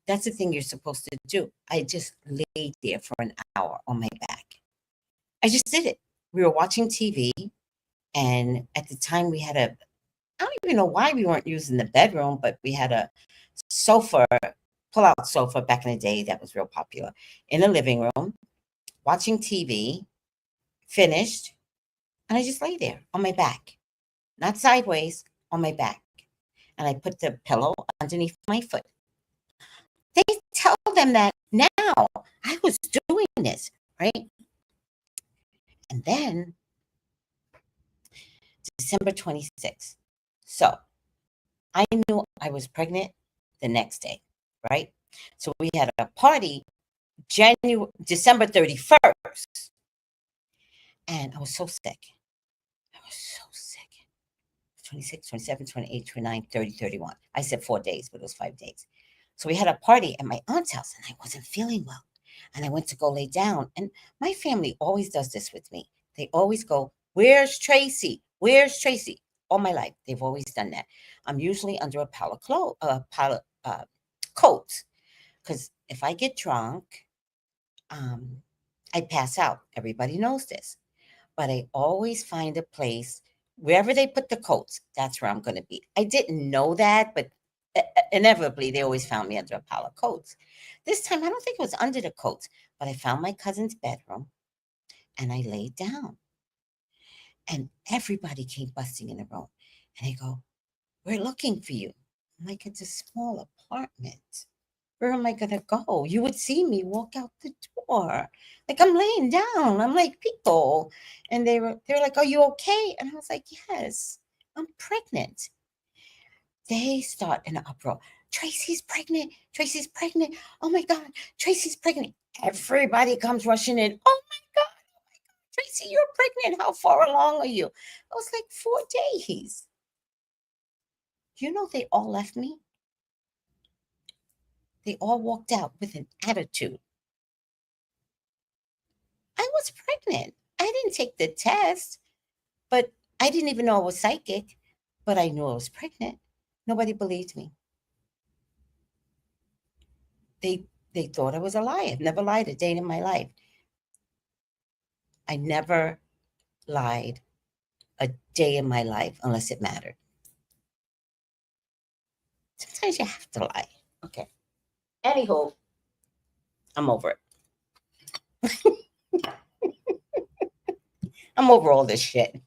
that's the thing you're supposed to do. I just laid there for an hour on my back. I just did it. We were watching TV, and at the time we had I don't even know why we weren't using the bedroom, but we had a sofa, pull-out sofa back in the day that was real popular in the living room, watching TV, finished, and I just lay there on my back, not sideways, on my back. And I put the pillow underneath my foot. They tell them that now. I was doing this, right? And then December 26th. So I knew I was pregnant the next day, right? So we had a party December 31st. And I was so sick. I was so sick. 26, 27, 28, 29, 30, 31. I said 4 days, but it was 5 days. So we had a party at my aunt's house, and I wasn't feeling well. And I went to go lay down. And my family always does this with me. They always go, "Where's Tracy? Where's Tracy?" All my life, they've always done that. I'm usually under a pile of coats, because if I get drunk, I pass out. Everybody knows this. But I always find a place wherever they put the coats, that's where I'm going to be. I didn't know that, but inevitably they always found me under a pile of coats. This time, I don't think it was under the coats, but I found my cousin's bedroom and I laid down. And everybody came busting in the room. And they go, "We're looking for you." I'm like, "It's a small apartment. Where am I going to go?" You would see me walk out the door. Like, I'm laying down. I'm like, "People." And they're like, "Are you okay?" And I was like, "Yes, I'm pregnant." They start an uproar. "Tracy's pregnant. Tracy's pregnant. Oh my God, Tracy's pregnant." Everybody comes rushing in. "Oh my God, Tracy, you're pregnant. How far along are you?" I was like, 4 days. They all left me. They all walked out with an attitude. I was pregnant. I didn't take the test, but I didn't even know I was psychic. but I knew I was pregnant. Nobody believed me. They thought I was a liar. I've never lied a day in my life. I never lied a day in my life unless it mattered. Sometimes you have to lie. Okay. Anywho, I'm over it. I'm over all this shit.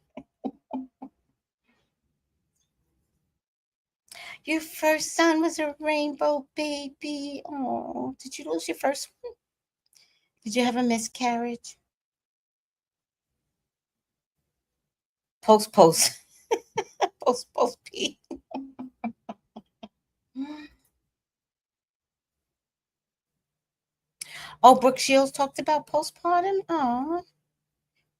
Your first son was a rainbow baby. Oh, did you lose your first one? Did you have a miscarriage? Post, post, post, P. Oh, Brooke Shields talked about postpartum. Oh,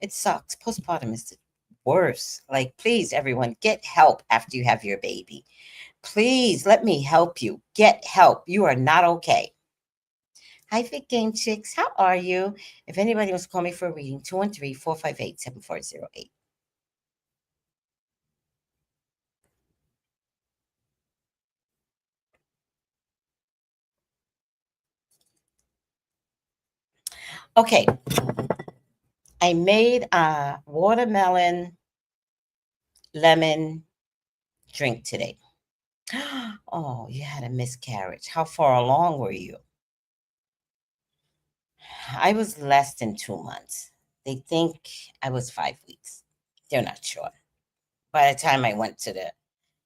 it sucks. Postpartum is the worst. Like, please, everyone, get help after you have your baby. Please let me help you. Get help. You are not okay. Hi, Fit Game Chicks. How are you? If anybody wants to call me for a reading, 213-458-7408. Okay. I made a watermelon lemon drink today. Oh, you had a miscarriage. How far along were you? I was less than 2 months. They think I was 5 weeks. They're not sure. By the time I went to the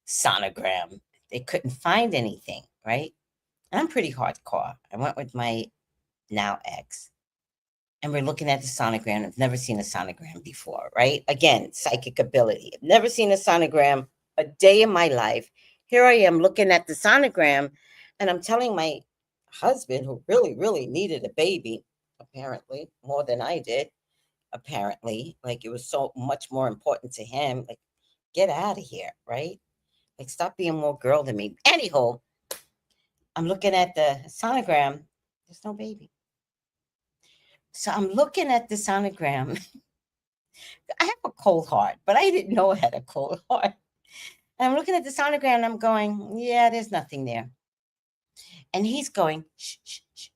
sonogram, they couldn't find anything, right? And I'm pretty hardcore. I went with my now ex, and we're looking at the sonogram. I've never seen a sonogram before, right? Again, psychic ability. I've never seen a sonogram a day in my life. Here I am looking at the sonogram, and I'm telling my husband, who really, really needed a baby, apparently, more than I did, apparently, like it was so much more important to him. Like, get out of here, right? Like, stop being more girl than me. Anyhow, I'm looking at the sonogram. There's no baby. So I'm looking at the sonogram. I have a cold heart, but I didn't know I had a cold heart. And I'm looking at the sonogram and I'm going, yeah, there's nothing there. And he's going, shh, shh, shh,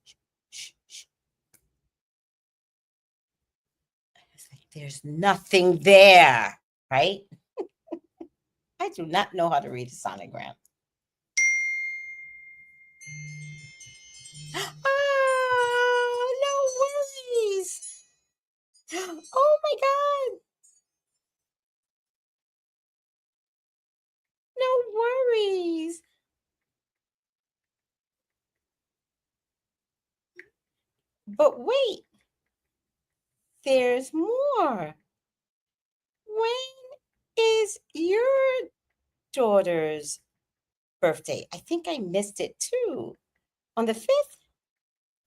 shh, shh. There's nothing there, right? I do not know how to read a sonogram. Oh, no worries. Oh my God. No worries. But wait, there's more. When is your daughter's birthday? I think I missed it too. On the 5th?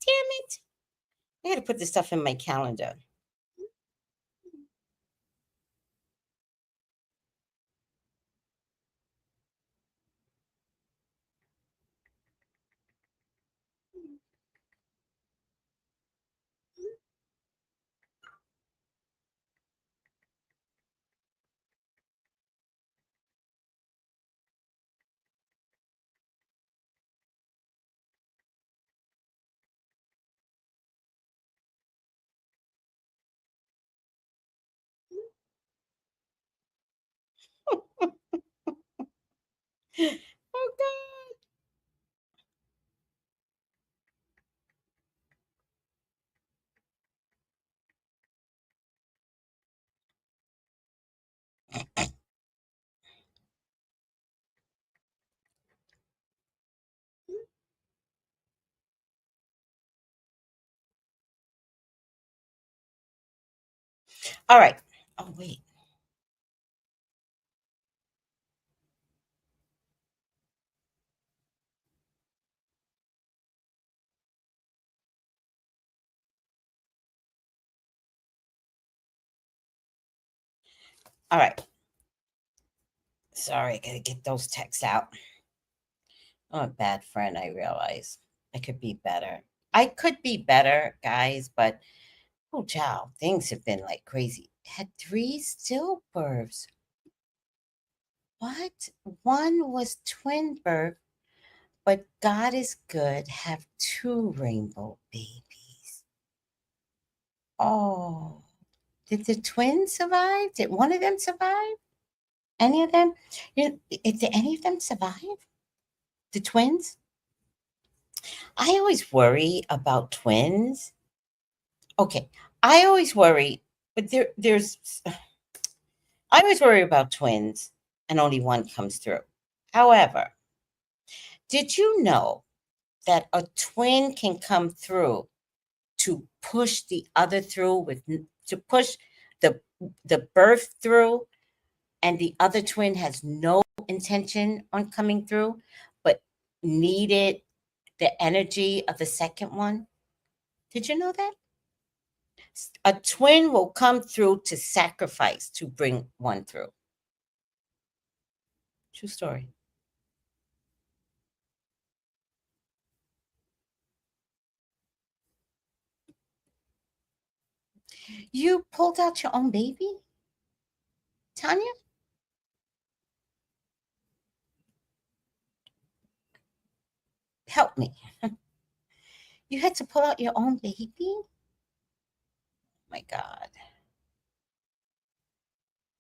Damn it. I got to put this stuff in my calendar. Oh, God. All right. Oh, wait. All right. Sorry, I got to get those texts out. I'm a bad friend, I realize. I could be better. I could be better, guys, but oh, child, things have been like crazy. Had 3 stillbirths. What? One was twin birth, but God is good. Have two rainbow babies. Oh, did the twins survive? Did one of them survive? Any of them? Did any of them survive? The twins? I always worry about twins. Okay, I always worry, but I always worry about twins, and only one comes through. However, did you know that a twin can come through to push the other through to push the the birth through, and the other twin has no intention on coming through, but needed the energy of the second one? Did you know that? A twin will come through to sacrifice to bring one through. True story. You pulled out your own baby, Tanya? Help me. You had to pull out your own baby? Oh my God.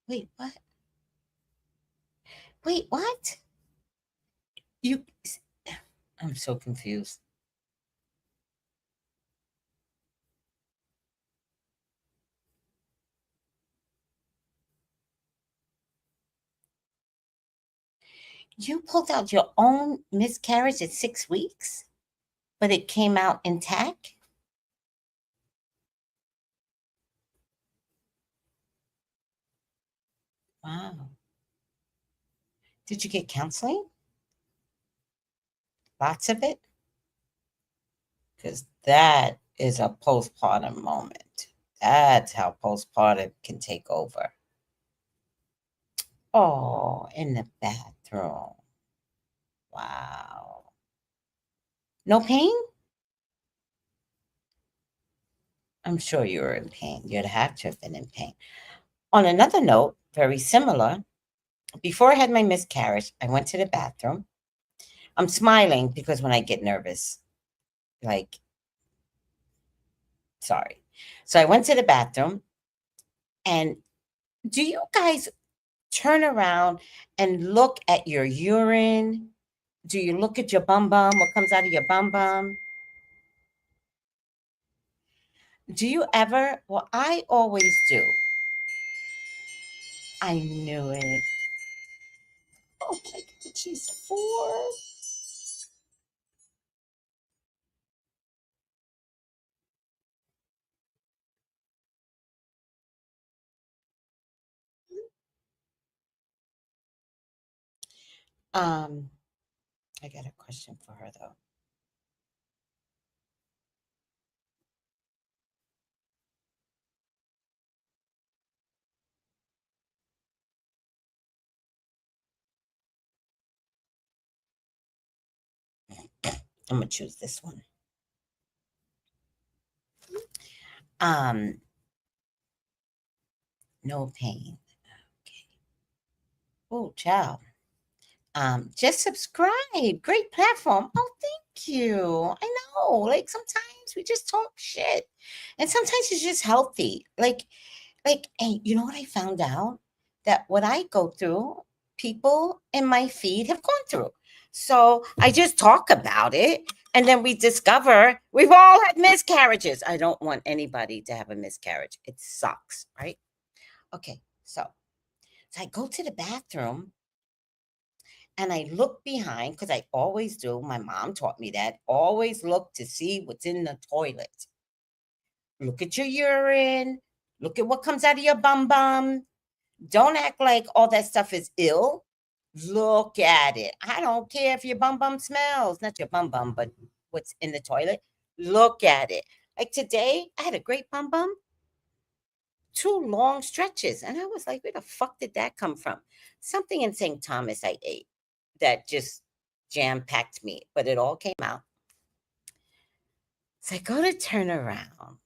Wait, what? Wait, what? You, I'm so confused. You pulled out your own miscarriage at 6 weeks, but it came out intact? Wow. Did you get counseling? Lots of it? Because that is a postpartum moment. That's how postpartum can take over. Oh, in the bathroom. Wow. No pain? I'm sure you were in pain. You'd have to have been in pain. On another note, very similar, before I had my miscarriage, I went to the bathroom. I'm smiling because when I get nervous, like, sorry. So I went to the bathroom, and do you guys turn around and look at your urine? Do you look at your bum bum? What comes out of your bum bum? Do you ever? Well, I always do. I knew it. Oh my God, she's 4. Um, I got a question for her though. I'm gonna choose this one. Um, no pain. Okay. Oh, child. Just subscribe. Great platform. Oh, thank you. I know. Like sometimes we just talk shit, and sometimes it's just healthy. Hey, you know what I found out? That what I go through, people in my feed have gone through. So I just talk about it, and then we discover we've all had miscarriages. I don't want anybody to have a miscarriage. It sucks, right? Okay, so I go to the bathroom and I look behind because I always do. My mom taught me that. Always look to see what's in the toilet. Look at your urine. Look at what comes out of your bum bum. Don't act like all that stuff is ill. Look at it. I don't care if your bum bum smells, not your bum bum, but what's in the toilet. Look at it. Like today, I had a great bum bum, 2 long stretches. And I was like, where the fuck did that come from? Something in St. Thomas I ate that just jam packed me, but it all came out. So I go to turn around.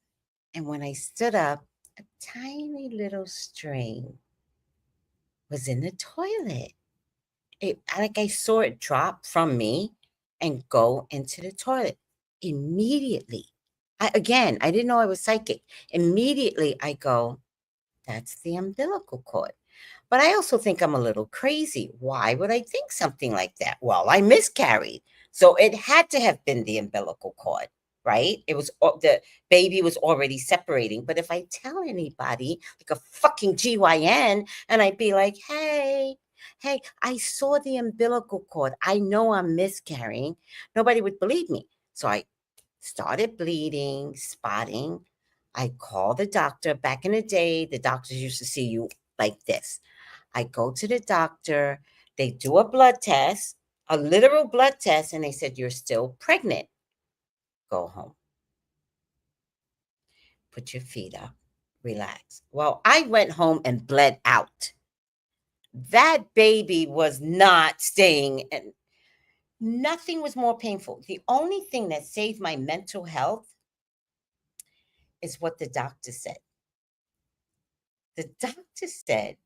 And when I stood up, a tiny little string was in the toilet. I saw it drop from me and go into the toilet immediately. I didn't know I was psychic. Immediately I go, that's the umbilical cord. But I also think I'm a little crazy. Why would I think something like that? Well, I miscarried. So it had to have been the umbilical cord, right? The baby was already separating. But if I tell anybody, like a fucking GYN, and I'd be like, hey, I saw the umbilical cord. I know I'm miscarrying. Nobody would believe me. So I started bleeding, spotting. I called the doctor. Back in the day, the doctors used to see you like this. I go to the doctor, they do a blood test, a literal blood test, and they said, you're still pregnant. Go home. Put your feet up. Relax. Well, I went home and bled out. That baby was not staying, and nothing was more painful. The only thing that saved my mental health is what the doctor said. The doctor said,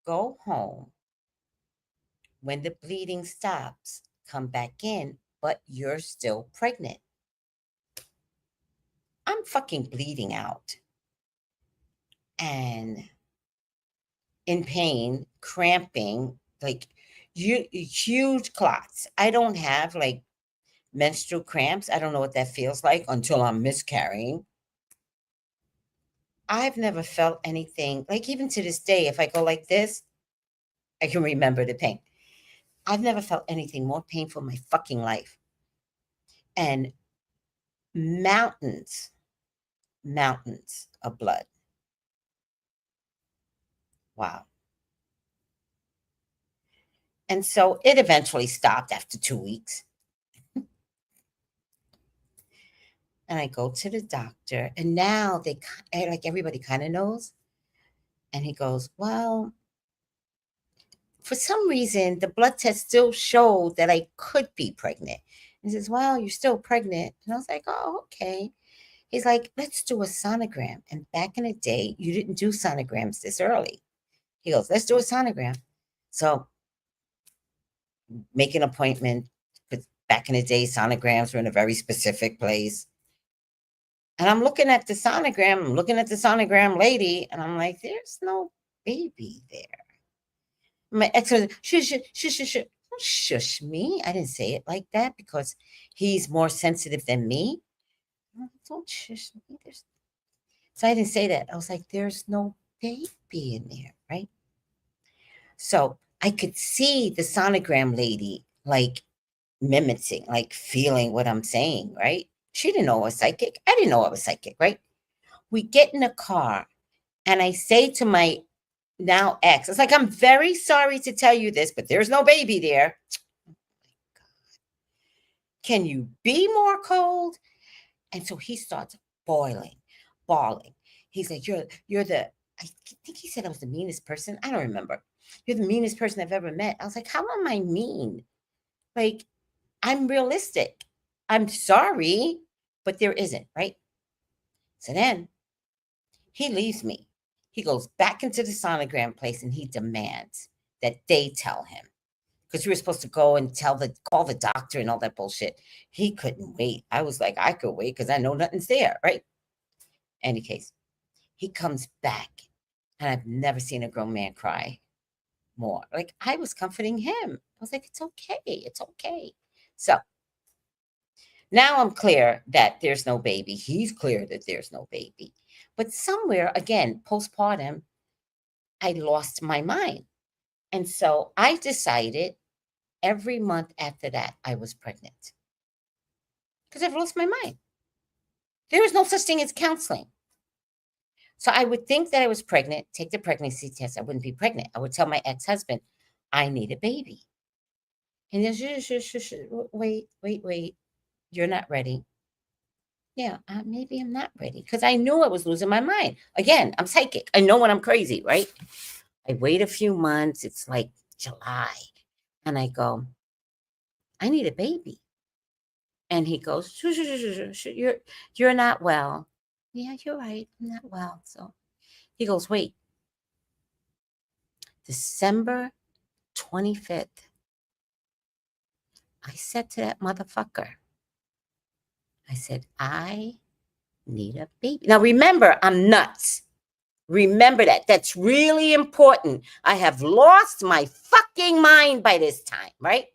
go home. When the bleeding stops, come back in, but you're still pregnant. I'm fucking bleeding out and in pain, cramping, like huge clots. I don't have like menstrual cramps. I don't know what that feels like until I'm miscarrying. I've never felt anything like, even to this day, if I go like this, I can remember the pain. I've never felt anything more painful in my fucking life. And mountains, mountains of blood. Wow. And so it eventually stopped after 2 weeks. And I go to the doctor, and now like everybody kind of knows. And he goes, well, for some reason, the blood test still showed that I could be pregnant. He says, well, you're still pregnant. And I was like, oh, okay. He's like, let's do a sonogram. And back in the day, you didn't do sonograms this early. He goes, let's do a sonogram. So make an appointment. But back in the day, sonograms were in a very specific place. And I'm looking at the sonogram, I'm looking at the sonogram lady, and I'm like, there's no baby there. My ex was, shush, shush, shush, shush, shush. Don't shush me. I didn't say it like that because he's more sensitive than me. Don't shush me. So I didn't say that. I was like, there's no baby in there, right? So I could see the sonogram lady like mimicking, like feeling what I'm saying, right? She didn't know I was psychic. I didn't know I was psychic, right? We get in a car, and I say to my now ex, it's like, I'm very sorry to tell you this, but there's no baby there. Can you be more cold? And so he starts boiling, bawling. He's like, you're the, I think he said I was the meanest person. I don't remember. You're the meanest person I've ever met. I was like, how am I mean? Like, I'm realistic. I'm sorry, but there isn't, right? So then he leaves me. He goes back into the sonogram place and he demands that they tell him, because we were supposed to go and call the doctor and all that bullshit. He couldn't wait. I was like, I could wait because I know nothing's there, right? Any case, he comes back, and I've never seen a grown man cry more. Like, I was comforting him. I was like, it's okay. It's okay. So now I'm clear that there's no baby. He's clear that there's no baby. But somewhere, again, postpartum, I lost my mind. And so I decided every month after that, I was pregnant because I've lost my mind. There is no such thing as counseling. So I would think that I was pregnant, take the pregnancy test. I wouldn't be pregnant. I would tell my ex-husband, I need a baby. And he goes, wait. You're not ready. Yeah, maybe I'm not ready because I knew I was losing my mind. Again, I'm psychic. I know when I'm crazy, right? I wait a few months. It's like July. And I go, I need a baby. And he goes, you're not well. Yeah, you're right. I'm not well. So he goes, wait, December 25th, I said to that motherfucker, I said, I need a baby. Now, remember, I'm nuts. Remember that. That's really important. I have lost my fucking mind by this time, right?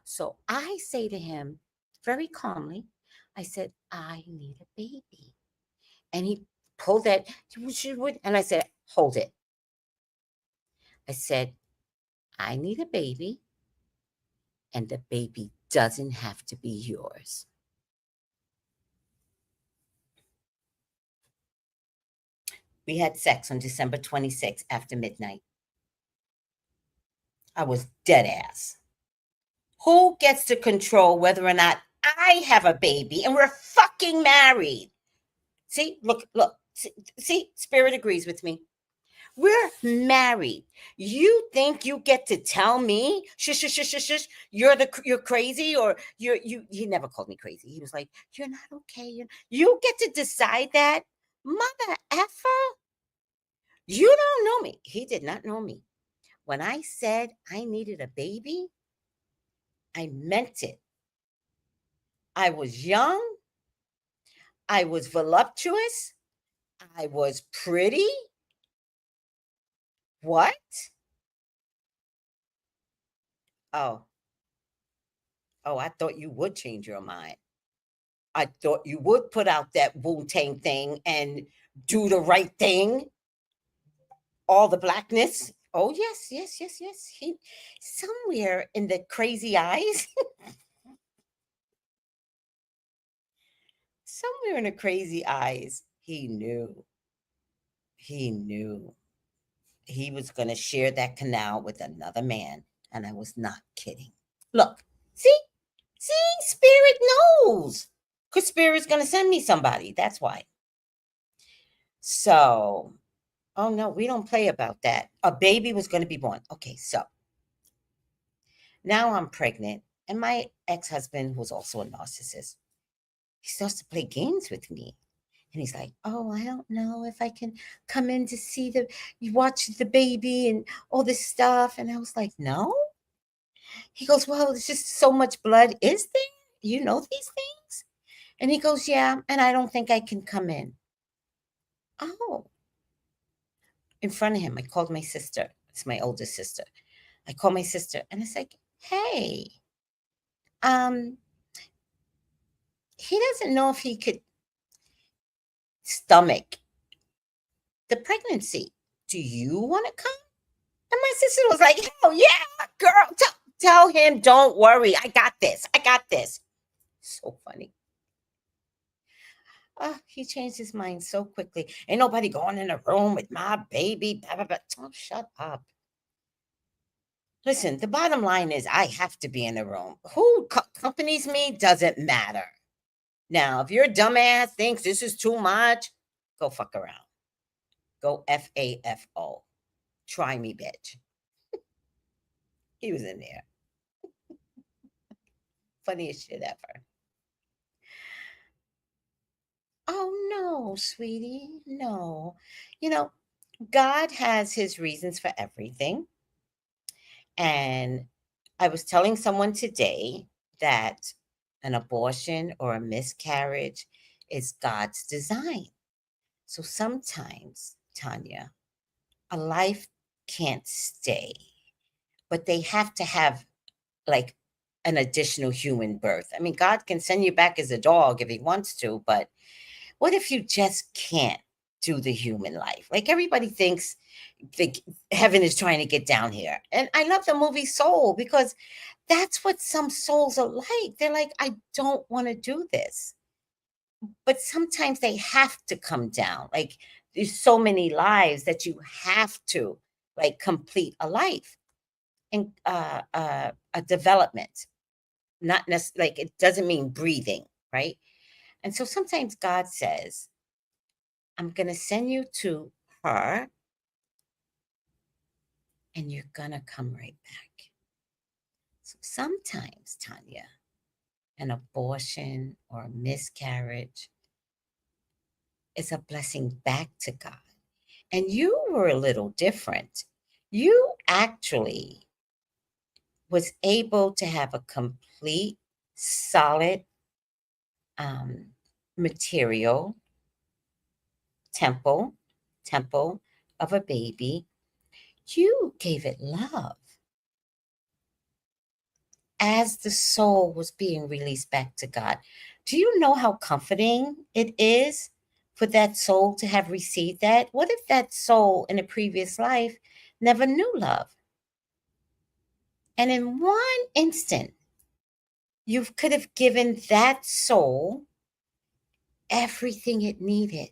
So I say to him very calmly, I said, I need a baby. And he pulled that, and I said, hold it. I said, I need a baby, and the baby doesn't have to be yours. We had sex on December 26th after midnight. I was dead ass. Who gets to control whether or not I have a baby and we're fucking married? See, look, see, Spirit agrees with me. We're married. You think you get to tell me, shush, shush, shush, shush, shush, you're crazy, or he never called me crazy. He was like, you're not okay. You get to decide that? Mother effer? You don't know me. He did not know me. When I said I needed a baby, I meant it. I was young. I was voluptuous. I was pretty. What? Oh, I thought you would change your mind. I thought you would put out that Wu-Tang thing and do the right thing. All the blackness. Oh, yes, yes, yes, yes. He somewhere in the crazy eyes, somewhere in the crazy eyes, he knew. He knew he was going to share that canal with another man. And I was not kidding. Look, see, Spirit knows. Because Spirit's going to send me somebody. That's why. So, oh no, we don't play about that. A baby was going to be born. Okay, so now I'm pregnant. And my ex-husband, who's also a narcissist, he starts to play games with me. And he's like, oh, I don't know if I can come in to see you watch the baby and all this stuff. And I was like, no. He goes, well, it's just so much blood. Is there? You know these things? And he goes, yeah, and I don't think I can come in. Oh. In front of him, I called my sister. It's my oldest sister. I called my sister and I said, hey, um, he doesn't know if he could stomach the pregnancy. Do you want to come? And my sister was like, hell yeah, girl. Tell him, don't worry. I got this. I got this. So funny. Oh, he changed his mind so quickly. Ain't nobody going in a room with my baby. Blah, blah, blah. Oh, shut up. Listen, the bottom line is I have to be in the room. Who accompanies me doesn't matter. Now, if your dumbass thinks this is too much, go fuck around. Go FAFO. Try me, bitch. He was in there. Funniest shit ever. Oh, no, sweetie. No. You know, God has his reasons for everything. And I was telling someone today that an abortion or a miscarriage is God's design. So sometimes, Tanya, a life can't stay, but they have to have like an additional human birth. I mean, God can send you back as a dog if he wants to, but what if you just can't do the human life? Like everybody thinks heaven is trying to get down here. And I love the movie Soul because that's what some souls are like. They're like, I don't want to do this. But sometimes they have to come down. Like there's so many lives that you have to like complete a life and a development. Not necessarily like it doesn't mean breathing, right? And so sometimes God says, I'm going to send you to her and you're going to come right back. So sometimes, Tanya, an abortion or a miscarriage is a blessing back to God. And you were a little different. You actually was able to have a complete solid material temple of a baby. You gave it love as the soul was being released back to God. Do you know how comforting it is for that soul to have received that? What if that soul in a previous life never knew love? And in one instant, you could have given that soul everything it needed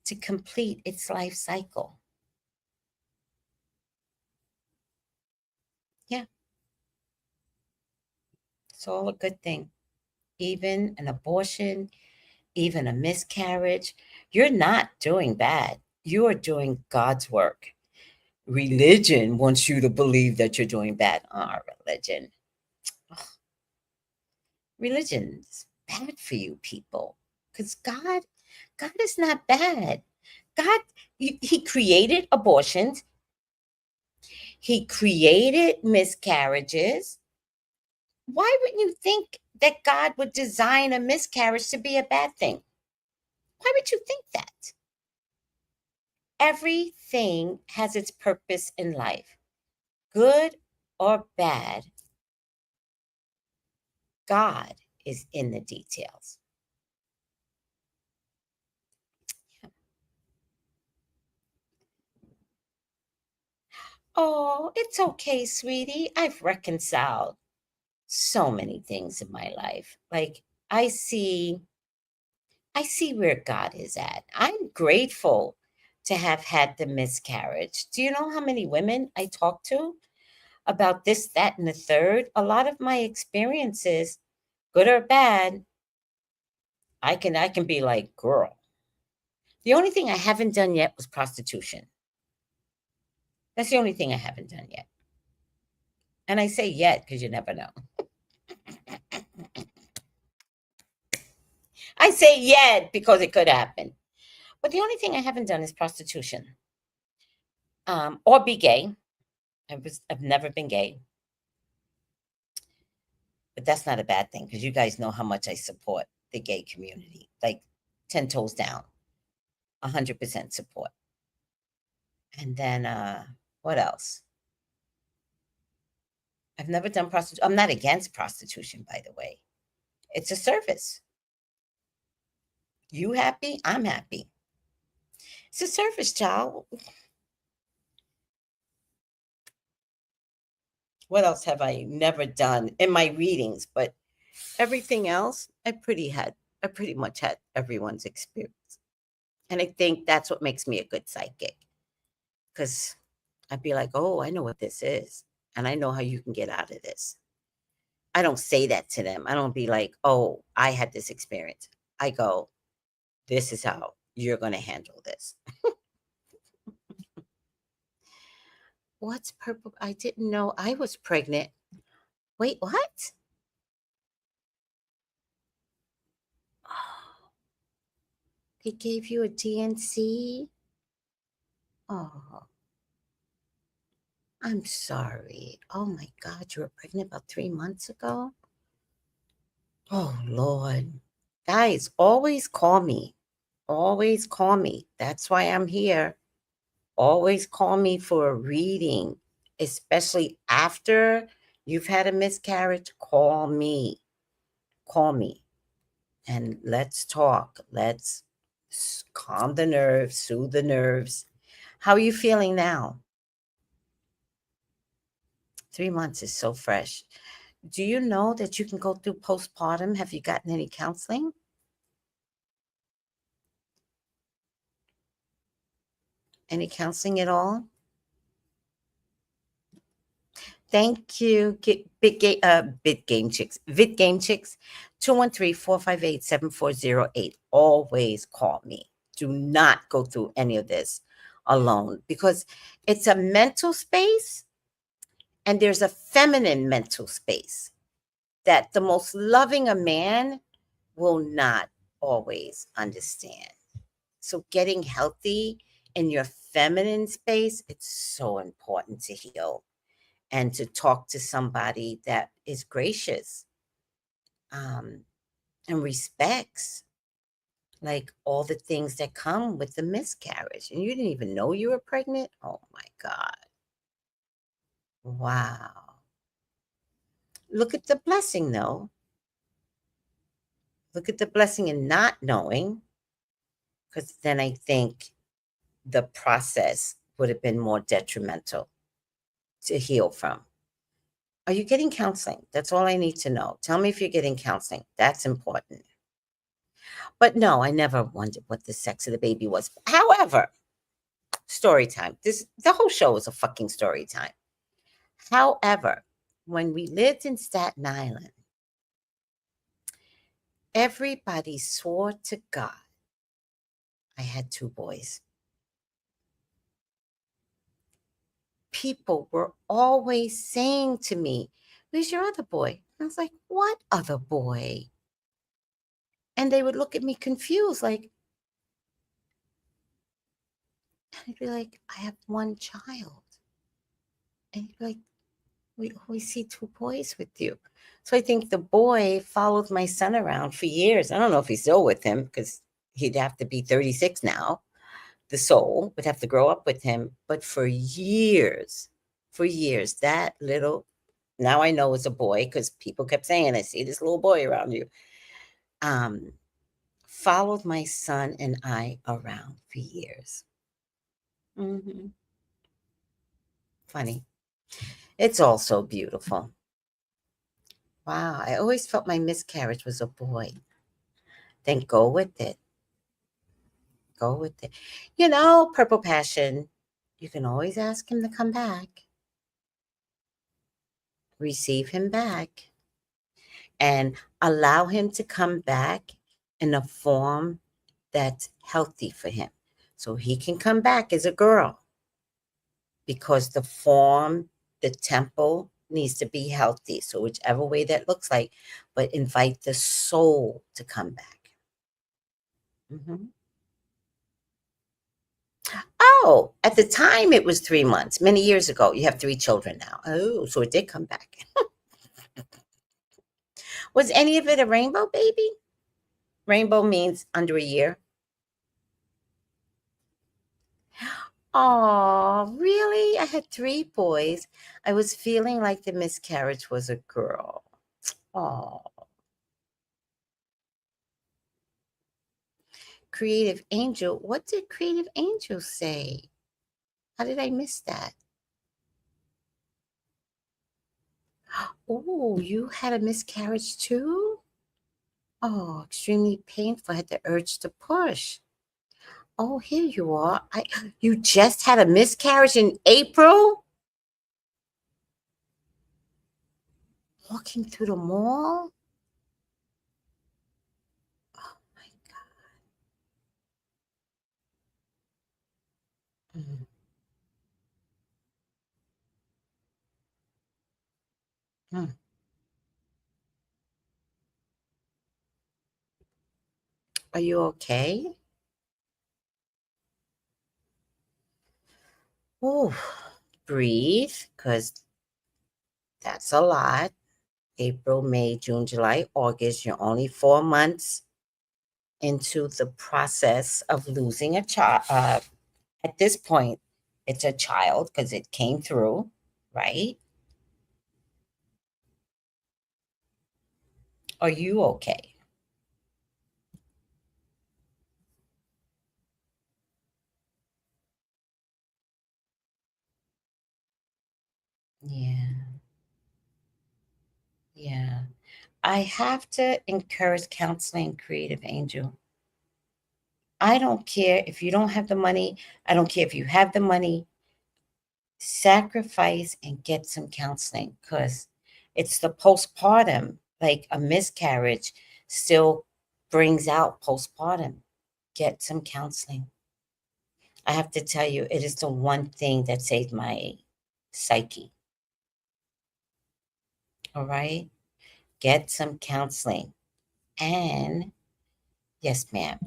to complete its life cycle. Yeah, it's all a good thing. Even an abortion, even a miscarriage, you're not doing bad. You are doing God's work. Religion wants you to believe that you're doing bad. Religion. Ugh, religion's bad for you people. Because God is not bad. God, he created abortions. He created miscarriages. Why wouldn't you think that God would design a miscarriage to be a bad thing? Why would you think that? Everything has its purpose in life, good or bad. God is in the details. Oh, it's okay, sweetie. I've reconciled so many things in my life. Like I see I see where God is at. I'm grateful to have had the miscarriage. Do you know how many women I talk to about this, that, and the third? A lot of my experiences, good or bad, I can be like, girl. The only thing I haven't done yet was prostitution. That's the only thing I haven't done yet. And I say yet because you never know. I say yet because it could happen. But the only thing I haven't done is prostitution. Or be gay. I've never been gay. But that's not a bad thing because you guys know how much I support the gay community. Like 10 toes down, 100% support. And then what else? I've never done prostitution. I'm not against prostitution, by the way. It's a service. You happy? I'm happy. It's a service, child. What else have I never done in my readings? But everything else, I pretty much had everyone's experience. And I think that's what makes me a good psychic. Because I'd be like, oh, I know what this is. And I know how you can get out of this. I don't say that to them. I don't be like, oh, I had this experience. I go, this is how you're going to handle this. What's purple? I didn't know I was pregnant. Wait, what? Oh, they gave you a DNC? Oh, I'm sorry. Oh my God, you were pregnant about 3 months ago? Oh, Lord. Guys, always call me. Always call me. That's why I'm here. Always call me for a reading, especially after you've had a miscarriage. Call me. Call me and let's talk. Let's calm the nerves, soothe the nerves. How are you feeling now? 3 months is so fresh. Do you know that you can go through postpartum? Have you gotten any counseling? Any counseling at all? Thank you. Big Game Chicks. Vid Game Chicks, 213-458-7408. Always call me. Do not go through any of this alone because it's a mental space and there's a feminine mental space that the most loving a man will not always understand. So getting healthy in your feminine space, it's so important to heal and to talk to somebody that is gracious and respects like all the things that come with the miscarriage. And you didn't even know you were pregnant? Oh my God. Wow. Look at the blessing though. Look at the blessing in not knowing, because then I think the process would have been more detrimental to heal from. Are you getting counseling? That's all I need to know. Tell me if you're getting counseling. That's important. But no, I never wondered what the sex of the baby was. However, story time. The whole show is a fucking story time. However, when we lived in Staten Island, everybody swore to God I had 2 boys. People were always saying to me, "Where's your other boy?" And I was like, "What other boy?" And they would look at me confused, like, I'd be like, "I have 1 child." And he'd be like, "We always see 2 boys with you." So I think the boy followed my son around for years. I don't know if he's still with him because he'd have to be 36 now. The soul would have to grow up with him. But for years, that little, now I know it's a boy because people kept saying, "I see this little boy around you," um, followed my son and I around for years. Hmm. Funny. It's all so beautiful. Wow. I always felt my miscarriage was a boy. Then go with it. Go with it. Purple passion, you can always ask him to come back. Receive him back and allow him to come back in a form that's healthy for him. So he can come back as a girl because the form, the temple needs to be healthy. So whichever way that looks like, but invite the soul to come back. Mhm. Oh, at the time it was 3 months. Many years ago. You have 3 children now. Oh, so it did come back. Was any of it a rainbow baby? Rainbow means under a year. Oh, really? I had 3 boys. I was feeling like the miscarriage was a girl. Oh, Creative Angel. What did Creative Angel say? How did I miss that? Oh, you had a miscarriage too? Oh, extremely painful. I had the urge to push. Oh, here you are. You just had a miscarriage in April? Walking through the mall? Oh my God. Mm, mm. Are you okay? Oh, breathe, because that's a lot. April, May, June, July, August. You're only 4 months into the process of losing a child. At this point, it's a child because it came through, right? Are you okay? Yeah, yeah. I have to encourage counseling, Creative Angel. I don't care if you don't have the money. I don't care if you have the money. Sacrifice and get some counseling because it's the postpartum, like a miscarriage still brings out postpartum. Get some counseling. I have to tell you, it is the one thing that saved my psyche. All right. Get some counseling. And yes, ma'am.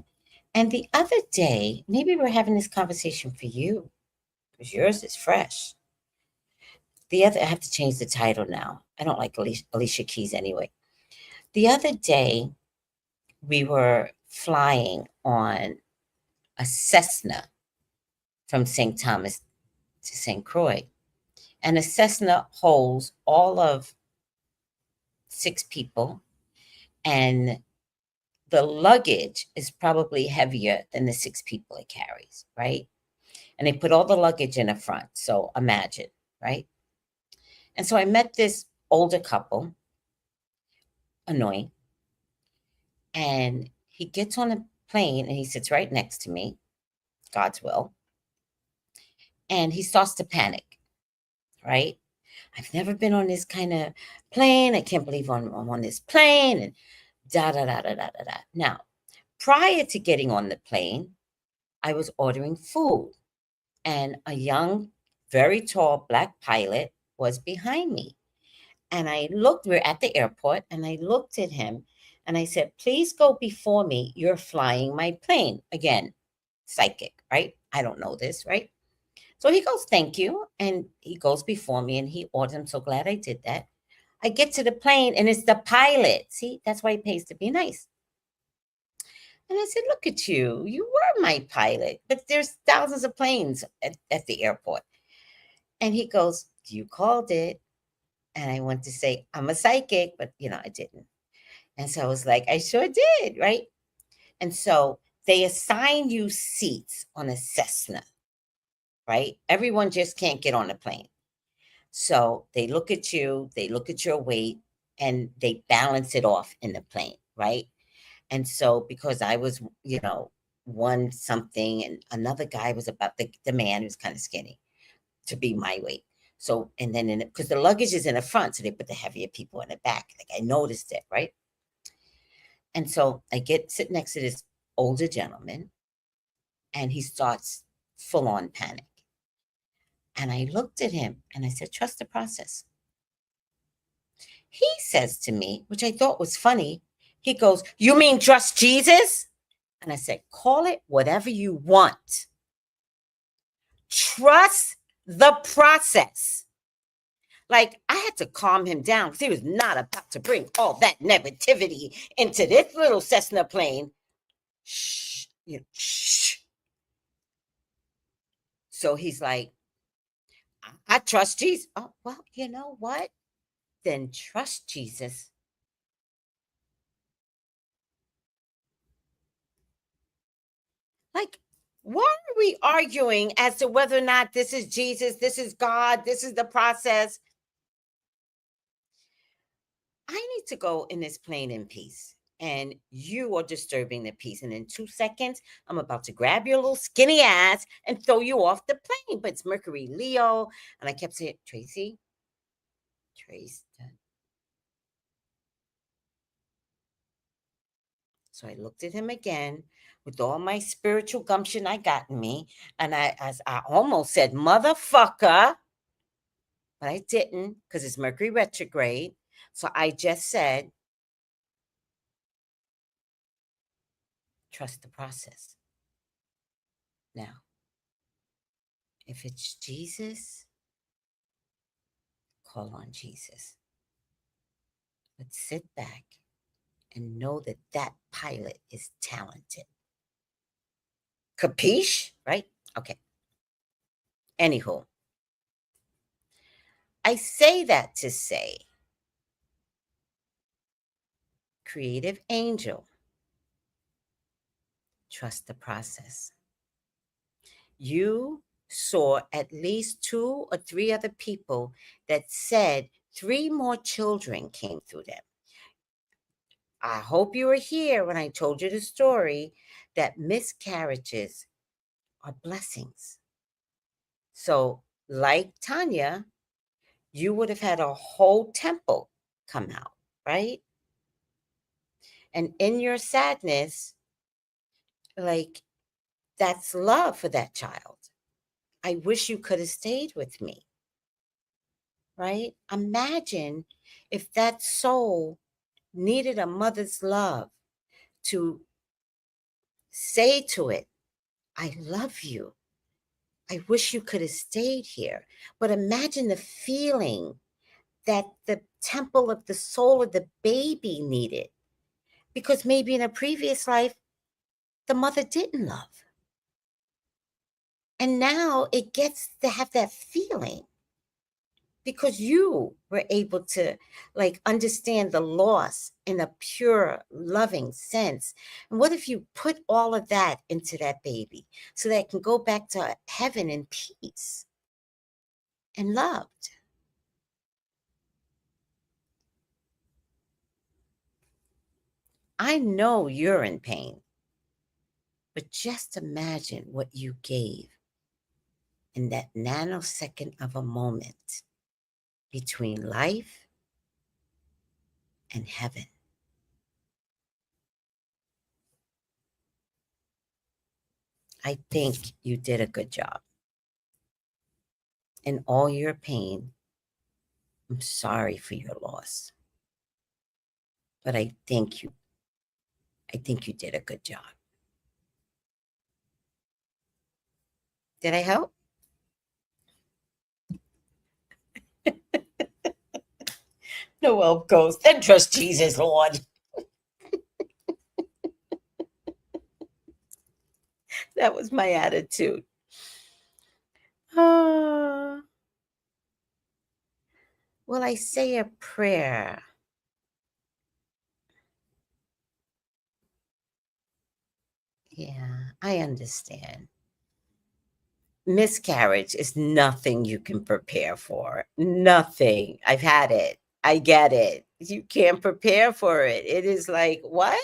And the other day, maybe we're having this conversation for you because yours is fresh. I have to change the title now. I don't like Alicia Keys anyway. The other day, we were flying on a Cessna from St. Thomas to St. Croix. And a Cessna holds all of 6 people, and the luggage is probably heavier than the 6 people it carries, right? And they put all the luggage in the front. So imagine, right? And so I met this older couple, annoying, and he gets on a plane and he sits right next to me, God's will, and he starts to panic, right? I've never been on this kind of plane. I can't believe I'm on this plane, and da da da da da da da. Now, prior to getting on the plane, I was ordering food, and a young, very tall black pilot was behind me. And I looked, we're at the airport, and I looked at him and I said, please go before me. You're flying my plane. Again, psychic, right? I don't know this, right? So he goes, thank you. And he goes before me and he orders. I'm so glad I did that. I get to the plane and it's the pilot. See, that's why he pays to be nice. And I said, look at you. You were my pilot, but there's thousands of planes at the airport. And he goes, you called it. And I went to say, I'm a psychic, but I didn't. And so I was like, I sure did, right? And so they assign you seats on a Cessna, right? Everyone just can't get on a plane. So they look at you, they look at your weight, and they balance it off in the plane, right? And so because I was, one something, and another guy was about the man who's kind of skinny to be my weight. So, and then because the luggage is in the front, so they put the heavier people in the back. Like I noticed it, right? And so I sit next to this older gentleman, and he starts full on panic. And I looked at him and I said, trust the process. He says to me, which I thought was funny, he goes, you mean trust Jesus? And I said, call it whatever you want. Trust the process. Like I had to calm him down because he was not about to bring all that negativity into this little Cessna plane. Shh, shh. So he's like, I trust Jesus. Oh, well, you know what? Then trust Jesus. Like, why are we arguing as to whether or not this is Jesus, this is God, this is the process? I need to go in this plane in peace. And you are disturbing the peace. And in 2 seconds, I'm about to grab your little skinny ass and throw you off the plane. But it's Mercury Leo. And I kept saying, Tracy. So I looked at him again with all my spiritual gumption I got in me. And I almost said, motherfucker. But I didn't because it's Mercury retrograde. So I just said, trust the process. Now, if it's Jesus, call on Jesus. But sit back and know that that pilot is talented. Capiche? Right? Okay. Anywho, I say that to say, creative angel, trust the process. You saw at least 2 or 3 other people that said 3 more children came through them. I hope you were here when I told you the story that miscarriages are blessings. So, like Tanya, you would have had a whole temple come out, right? And in your sadness, like, that's love for that child. I wish you could have stayed with me, right? Imagine if that soul needed a mother's love to say to it, I love you. I wish you could have stayed here. But imagine the feeling that the temple of the soul of the baby needed. Because maybe in a previous life, the mother didn't love. And now it gets to have that feeling because you were able to like understand the loss in a pure, loving sense. And what if you put all of that into that baby so that it can go back to heaven in peace and loved? I know you're in pain, but just imagine what you gave in that nanosecond of a moment between life and heaven. I think you did a good job. In all your pain, I'm sorry for your loss. But I think you did a good job. Did I help? Noel goes, then trust Jesus, Lord. That was my attitude. Will I say a prayer? Yeah, I understand. Miscarriage is nothing you can prepare for. Nothing. I've had it. I get it. You can't prepare for it. It is like, what?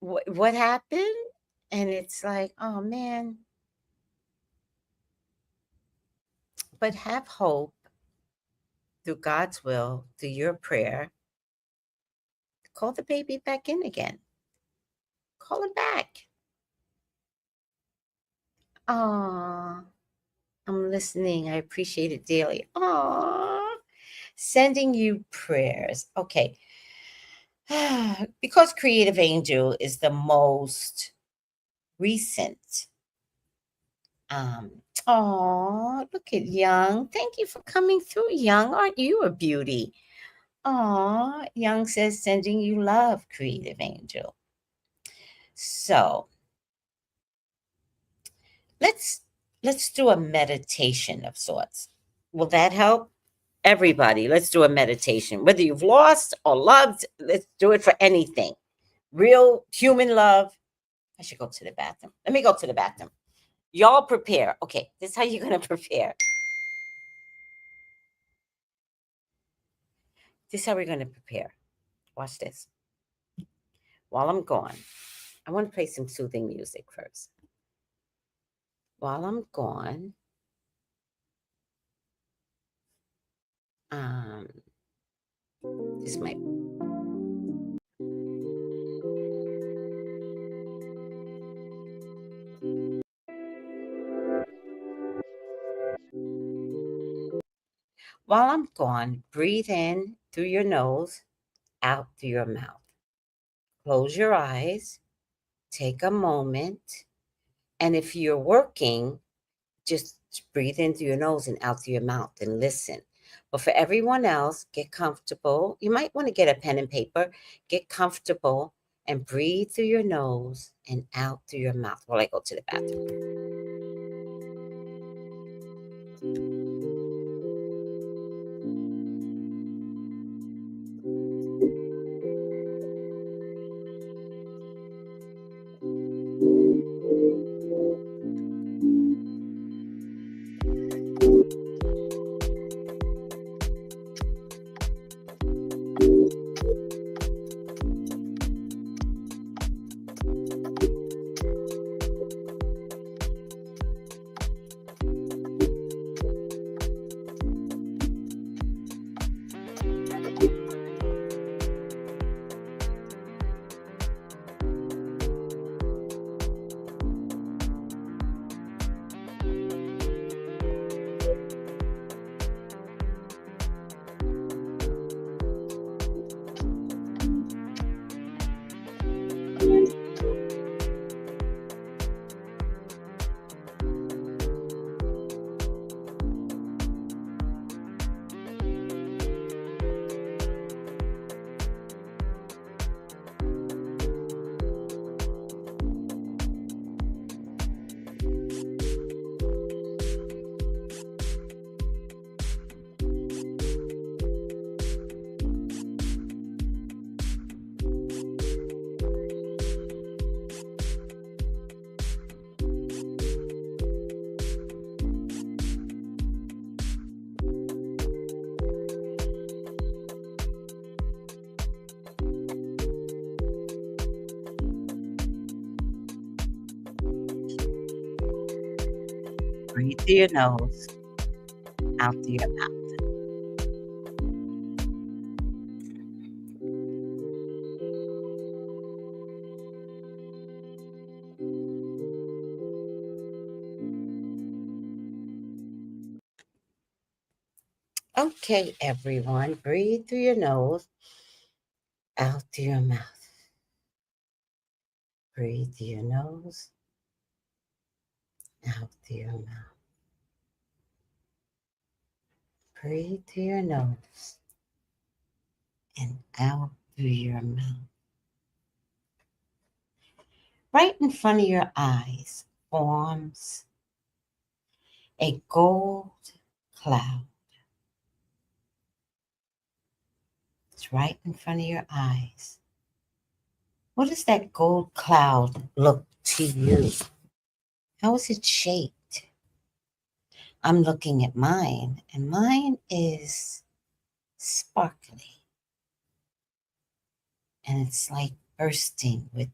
What happened? And it's like, oh man. But have hope through God's will, through your prayer. Call the baby back in again. Call him back. Oh, I'm listening. I appreciate it daily. Oh, sending you prayers. Okay. Because Creative Angel is the most recent. Oh, look at Young. Thank you for coming through, Young. Aren't you a beauty? Oh, Young says sending you love, Creative Angel. So let's do a meditation of sorts. Will that help? Everybody, let's do a meditation. Whether you've lost or loved, let's do it for anything. Real human love. I should go to the bathroom. Let me go to the bathroom. Y'all prepare. Okay, this is how you're going to prepare. This is how we're going to prepare. Watch this. While I'm gone, I want to play some soothing music first. While I'm gone, this might. While I'm gone, breathe in through your nose, out through your mouth. Close your eyes, take a moment, and if you're working, just breathe in through your nose and out through your mouth and listen. But for everyone else, get comfortable. You might want to get a pen and paper, get comfortable, and breathe through your nose and out through your mouth while I go to the bathroom. Breathe through your nose, out through your mouth. Okay, everyone, breathe through your nose, out through your mouth. Breathe through your nose, out through your mouth. Breathe through your nose and out through your mouth. Right in front of your eyes forms a gold cloud. It's right in front of your eyes. What does that gold cloud look to you? How is it shaped? I'm looking at mine, and mine is sparkly. And it's like bursting with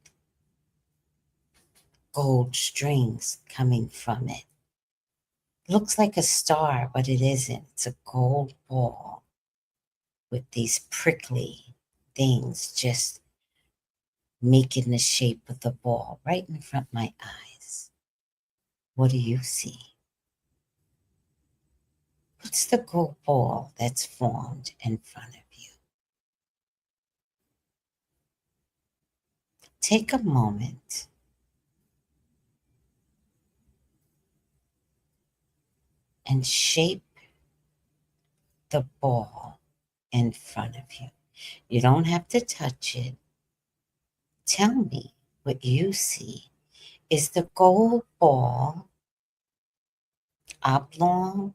gold strings coming from it. Looks like a star, but it isn't. It's a gold ball with these prickly things just making the shape of the ball right in front of my eyes. What do you see? What's the gold ball that's formed in front of you? Take a moment and shape the ball in front of you. You don't have to touch it. Tell me what you see. Is the gold ball oblong?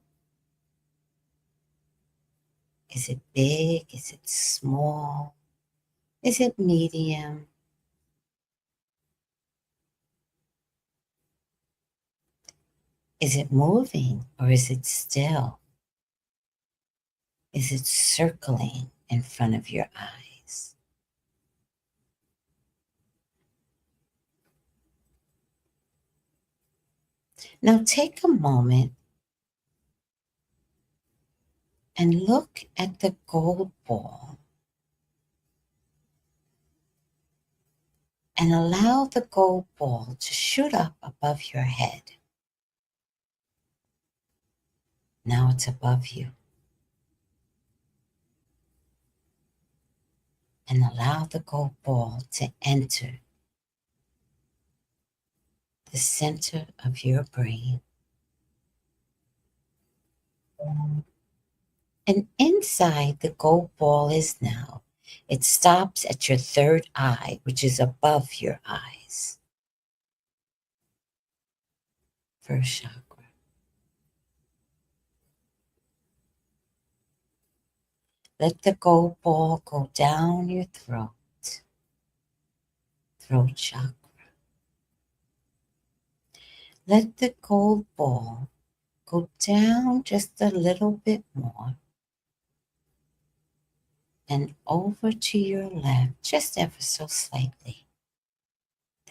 Is it big? Is it small? Is it medium? Is it moving or is it still? Is it circling in front of your eyes? Now take a moment and look at the gold ball and allow the gold ball to shoot up above your head. Now it's above you. And allow the gold ball to enter the center of your brain. And inside the gold ball is now, it stops at your third eye, which is above your eyes. First chakra. Let the gold ball go down your throat. Throat chakra. Let the gold ball go down just a little bit more and over to your left, just ever so slightly.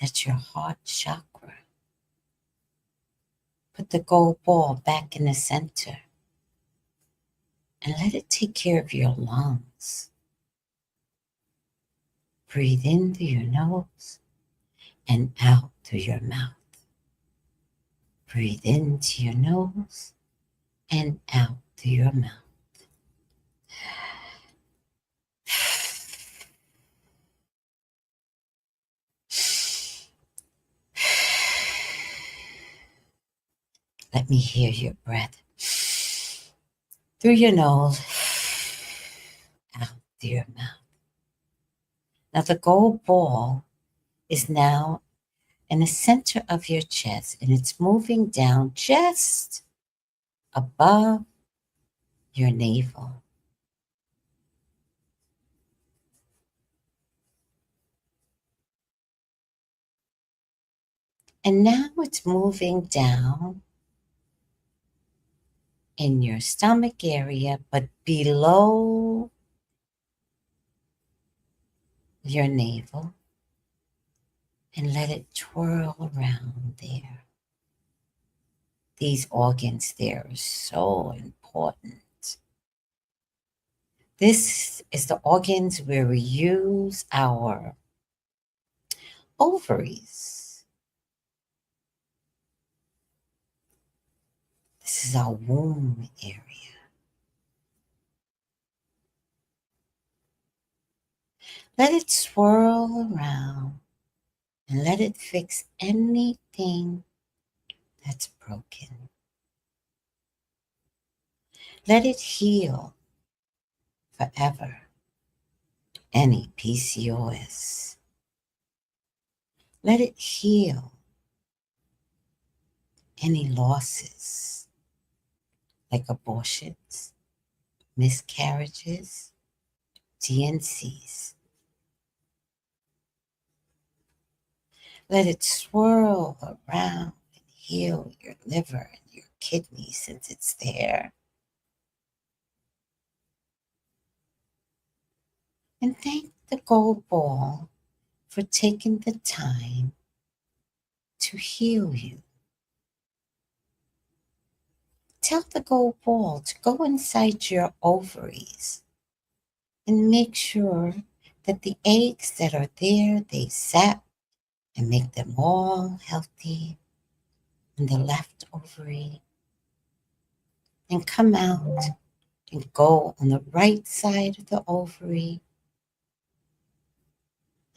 That's your heart chakra. Put the gold ball back in the center and let it take care of your lungs. Breathe in through your nose and out through your mouth. Breathe into your nose and out through your mouth. Let me hear your breath. Through your nose, out through your mouth. Now the gold ball is now in the center of your chest and it's moving down just above your navel. And now it's moving down in your stomach area, but below your navel, and let it twirl around there. these organs there are so important. This is the organs where we use our ovaries. This is our womb area. Let it swirl around and let it fix anything that's broken. Let it heal forever any PCOS. Let it heal any losses like abortions, miscarriages, DNCs. Let it swirl around and heal your liver and your kidneys since it's there. And thank the gold ball for taking the time to heal you. Tell the gold ball to go inside your ovaries and make sure that the eggs that are there, they zap and make them all healthy in the left ovary and come out and go on the right side of the ovary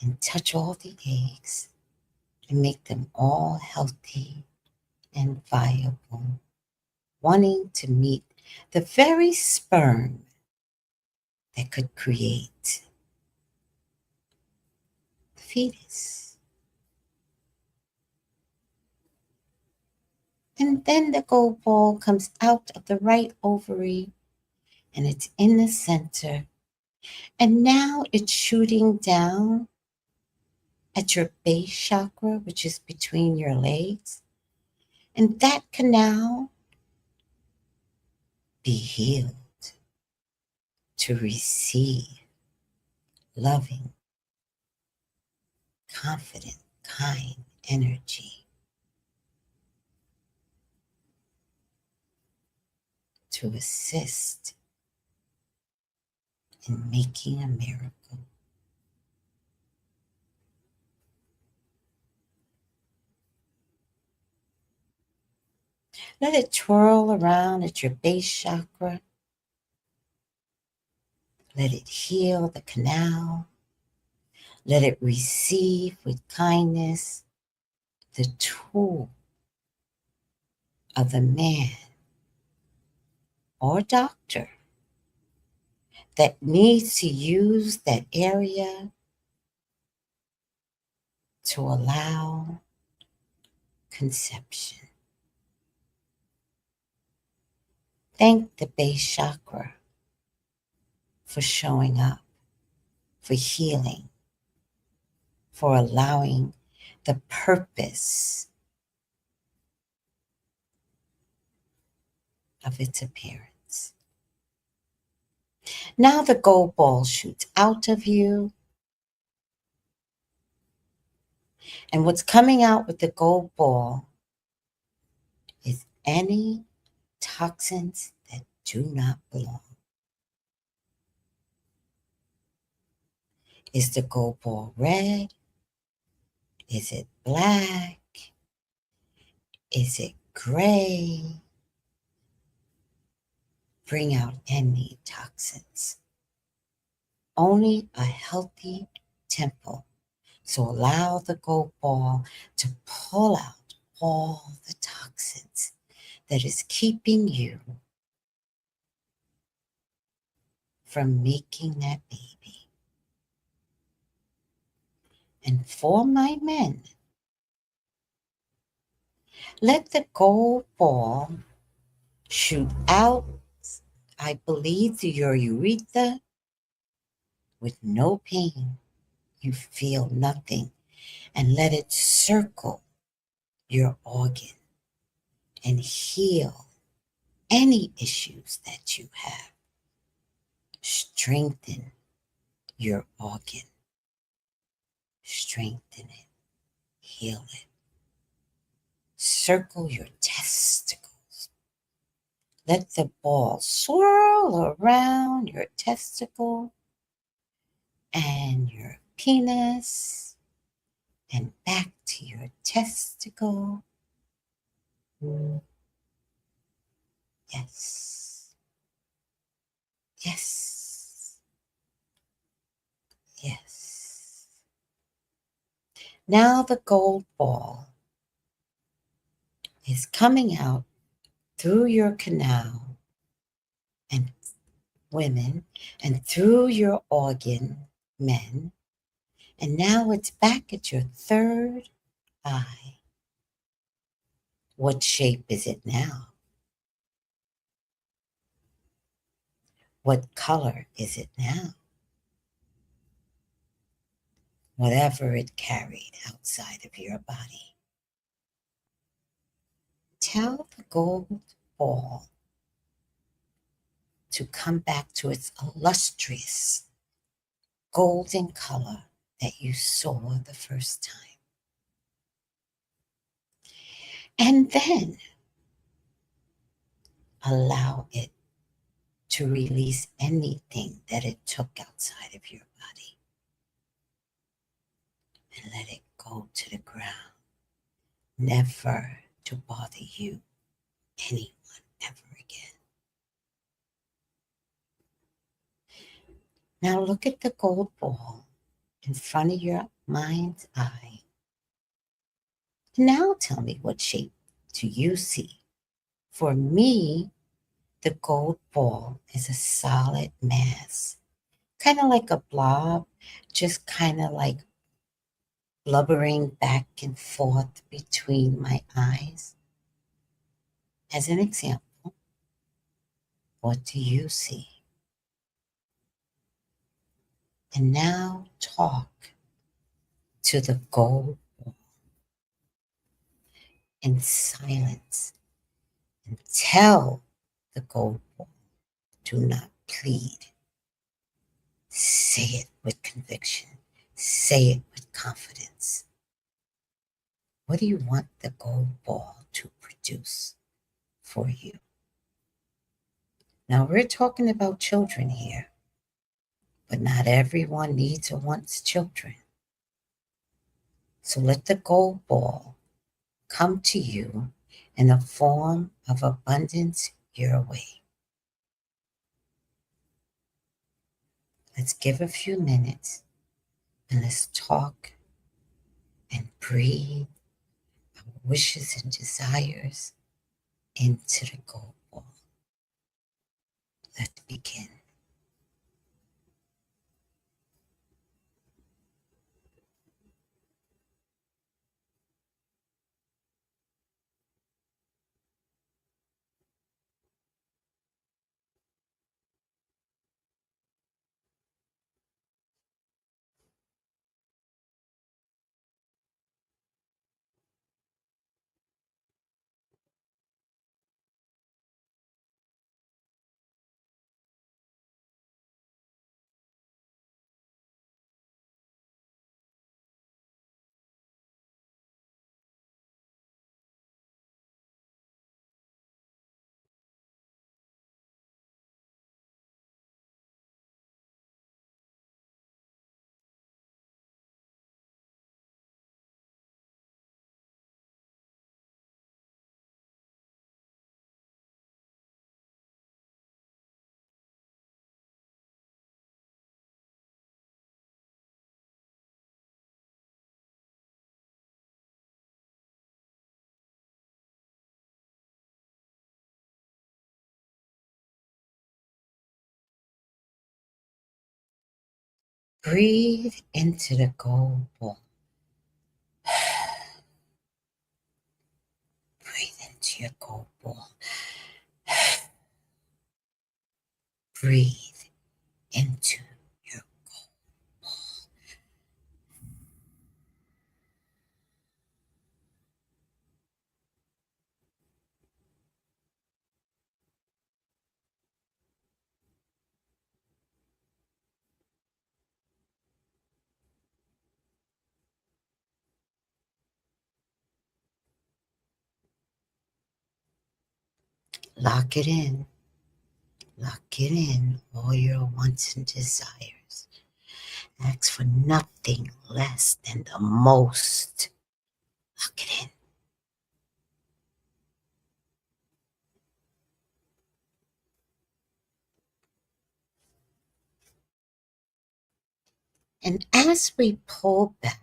and touch all the eggs and make them all healthy and viable, wanting to meet the very sperm that could create the fetus. And then the gold ball comes out of the right ovary and it's in the center. And now it's shooting down at your base chakra, which is between your legs. And that canal be healed to receive loving, confident, kind energy, to assist in making a miracle. Let it twirl around at your base chakra. Let it heal the canal. Let it receive with kindness the tool of the man or doctor that needs to use that area to allow conception. Thank the base chakra for showing up, for healing, for allowing the purpose of its appearance. Now the gold ball shoots out of you. And what's coming out with the gold ball is any toxins that do not belong. Is the gold ball red? Is it black? Is it gray? Bring out any toxins. Only a healthy temple. So allow the gold ball to pull out all the toxins that is keeping you from making that baby. And for my men, let the gold ball shoot out, I believe, through your urethra with no pain. You feel nothing. And let it circle your organ and heal any issues that you have. Strengthen your organ. Strengthen it. Heal it. Circle your testicles Let the ball swirl around your testicle and your penis and back to your testicle. Yes. Yes. Yes. Now the gold ball is coming out through your canal and women and through your organ men. And now it's back at your third eye. What shape is it now? What color is it now? Whatever it carried outside of your body. Tell the gold ball to come back to its illustrious golden color that you saw the first time. And then allow it to release anything that it took outside of your body and let it go to the ground, never to bother you, anyone, ever again. Now look at the gold ball in front of your mind's eye. Now tell me, what shape do you see? For me, the gold ball is a solid mass, kind of like a blob, just kind of like blubbering back and forth between my eyes. As an example, what do you see? And now talk to the gold ball in silence and tell the gold ball, do not plead. Say it with conviction. Say it with confidence. What do you want the gold ball to produce for you? Now, we're talking about children here, but not everyone needs or wants children. So let the gold ball come to you in the form of abundance your way. Let's give a few minutes and let's talk and breathe our wishes and desires into the gold ball. Let's begin. Breathe into the gold ball. Breathe into your gold ball. Breathe into your gold ball. Lock it in. Lock it in, all your wants and desires. Ask for nothing less than the most. Lock it in. And as we pull back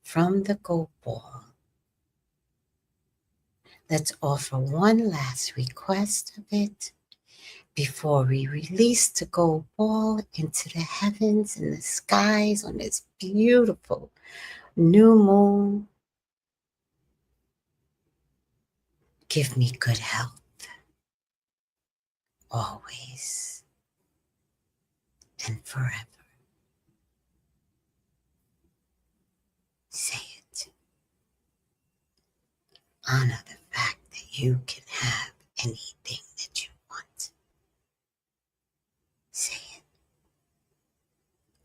from the gold ball, let's offer one last request of it before we release the gold ball into the heavens and the skies on this beautiful new moon. Give me good health, always and forever. Say it. Honor the fact that you can have anything that you want. Say it.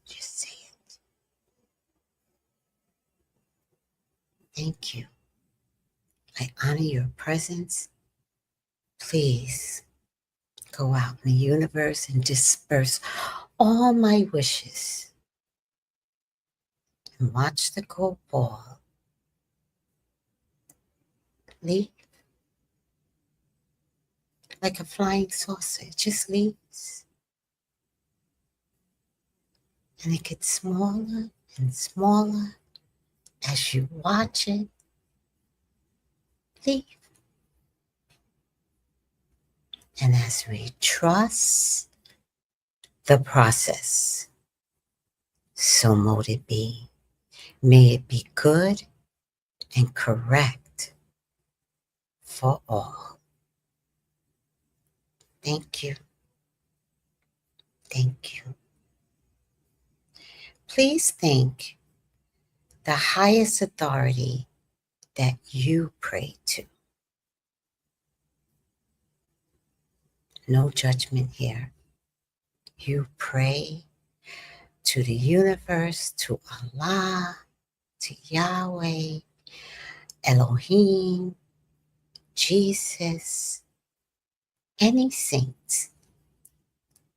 Just say it. Thank you. I honor your presence. Please go out in the universe and disperse all my wishes. And watch the gold ball leave like a flying saucer. It just leaves. And it gets smaller and smaller as you watch it leave. And as we trust the process, so mote it be. May it be good and correct for all. Thank you. Thank you. Please thank the highest authority that you pray to. No judgment here. You pray to the universe, to Allah, to Yahweh, Elohim, Jesus, any saint,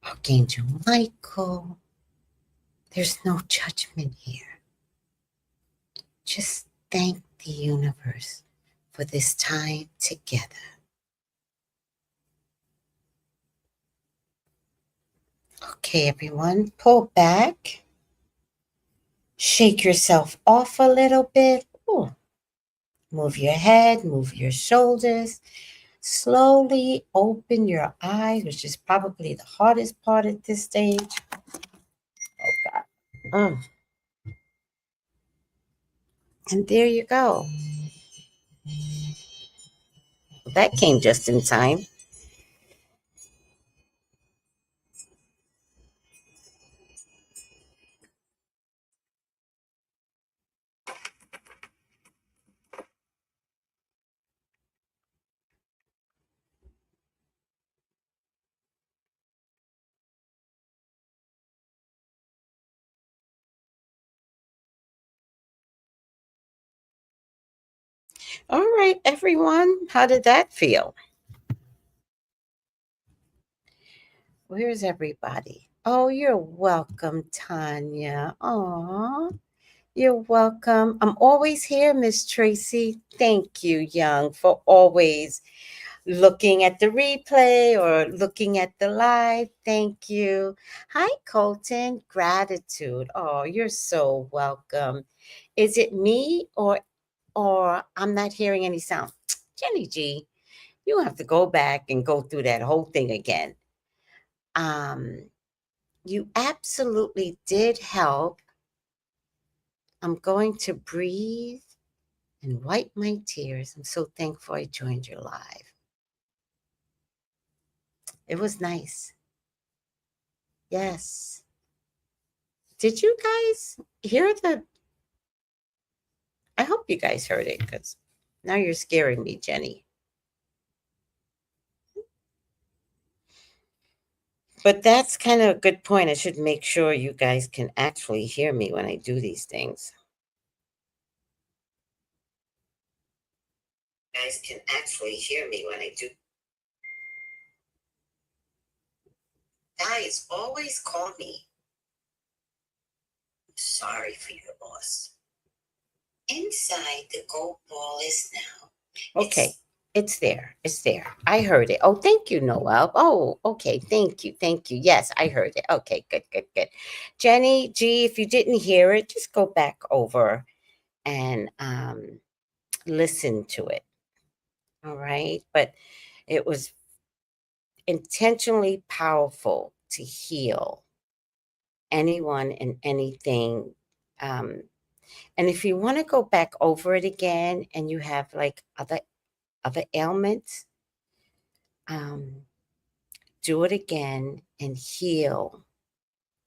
Archangel Michael. There's no judgment here. Just thank the universe for this time together. Okay, everyone, pull back. Shake yourself off a little bit. Ooh. Move your head, move your shoulders. Slowly open your eyes, which is probably the hardest part at this stage. Oh, God. And there you go. That came just in time. All right, everyone. How did that feel? Where's everybody? Oh, you're welcome, Tanya. Aw, you're welcome. I'm always here, Miss Tracy. Thank you, Young, for always looking at the replay or looking at the live. Thank you. Hi, Colton. Gratitude. Oh, you're so welcome. Is it me or I'm not hearing any sound? Jenny G, you have to go back and go through that whole thing again. You absolutely did help. I'm going to breathe and wipe my tears. I'm so thankful I joined your live. It was nice. Yes. Did you guys hear I hope you guys heard it because now you're scaring me, Jenny. But that's kind of a good point. I should make sure you guys can actually hear me when I do these things. You guys can actually hear me when I do. Guys, always call me. Sorry for your loss. Inside the gold ball is now. Okay, it's there. It's there. I heard it. Oh, thank you, Noel. Oh, okay. Thank you. Thank you. Yes, I heard it. Okay, good, good, good. Jenny G, if you didn't hear it, just go back over and listen to it. All right. But it was intentionally powerful to heal anyone and anything. Um, and if you want to go back over it again and you have like other ailments, um, do it again and heal.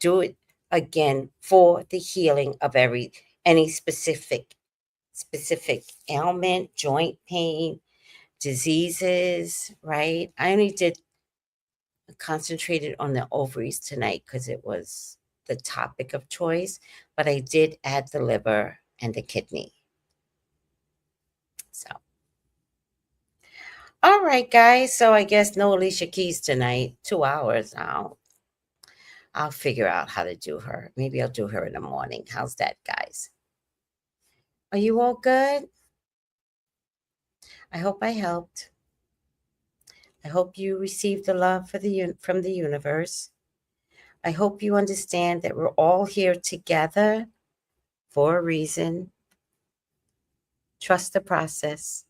Do it again for the healing of any specific ailment, joint pain, diseases, right? I only did concentrated on the ovaries tonight because it was the topic of choice, but I did add the liver and the kidney. So, all right, guys. So I guess no Alicia Keys tonight. 2 hours now. I'll figure out how to do her. Maybe I'll do her in the morning. How's that, guys? Are you all good? I hope I helped. I hope you received the love from the universe. I hope you understand that we're all here together for a reason. Trust the process.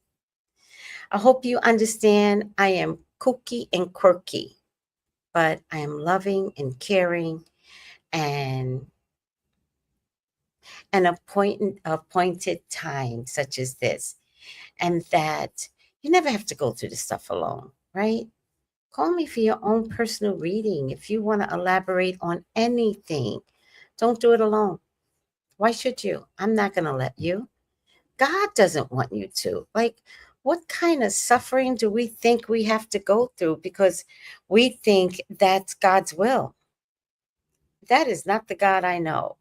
I hope you understand I am kooky and quirky, but I am loving and caring and an appointed time such as this. And that you never have to go through this stuff alone, right? Call me for your own personal reading. If you want to elaborate on anything, don't do it alone. Why should you? I'm not going to let you. God doesn't want you to. Like, what kind of suffering do we think we have to go through because we think that's God's will? That is not the God I know.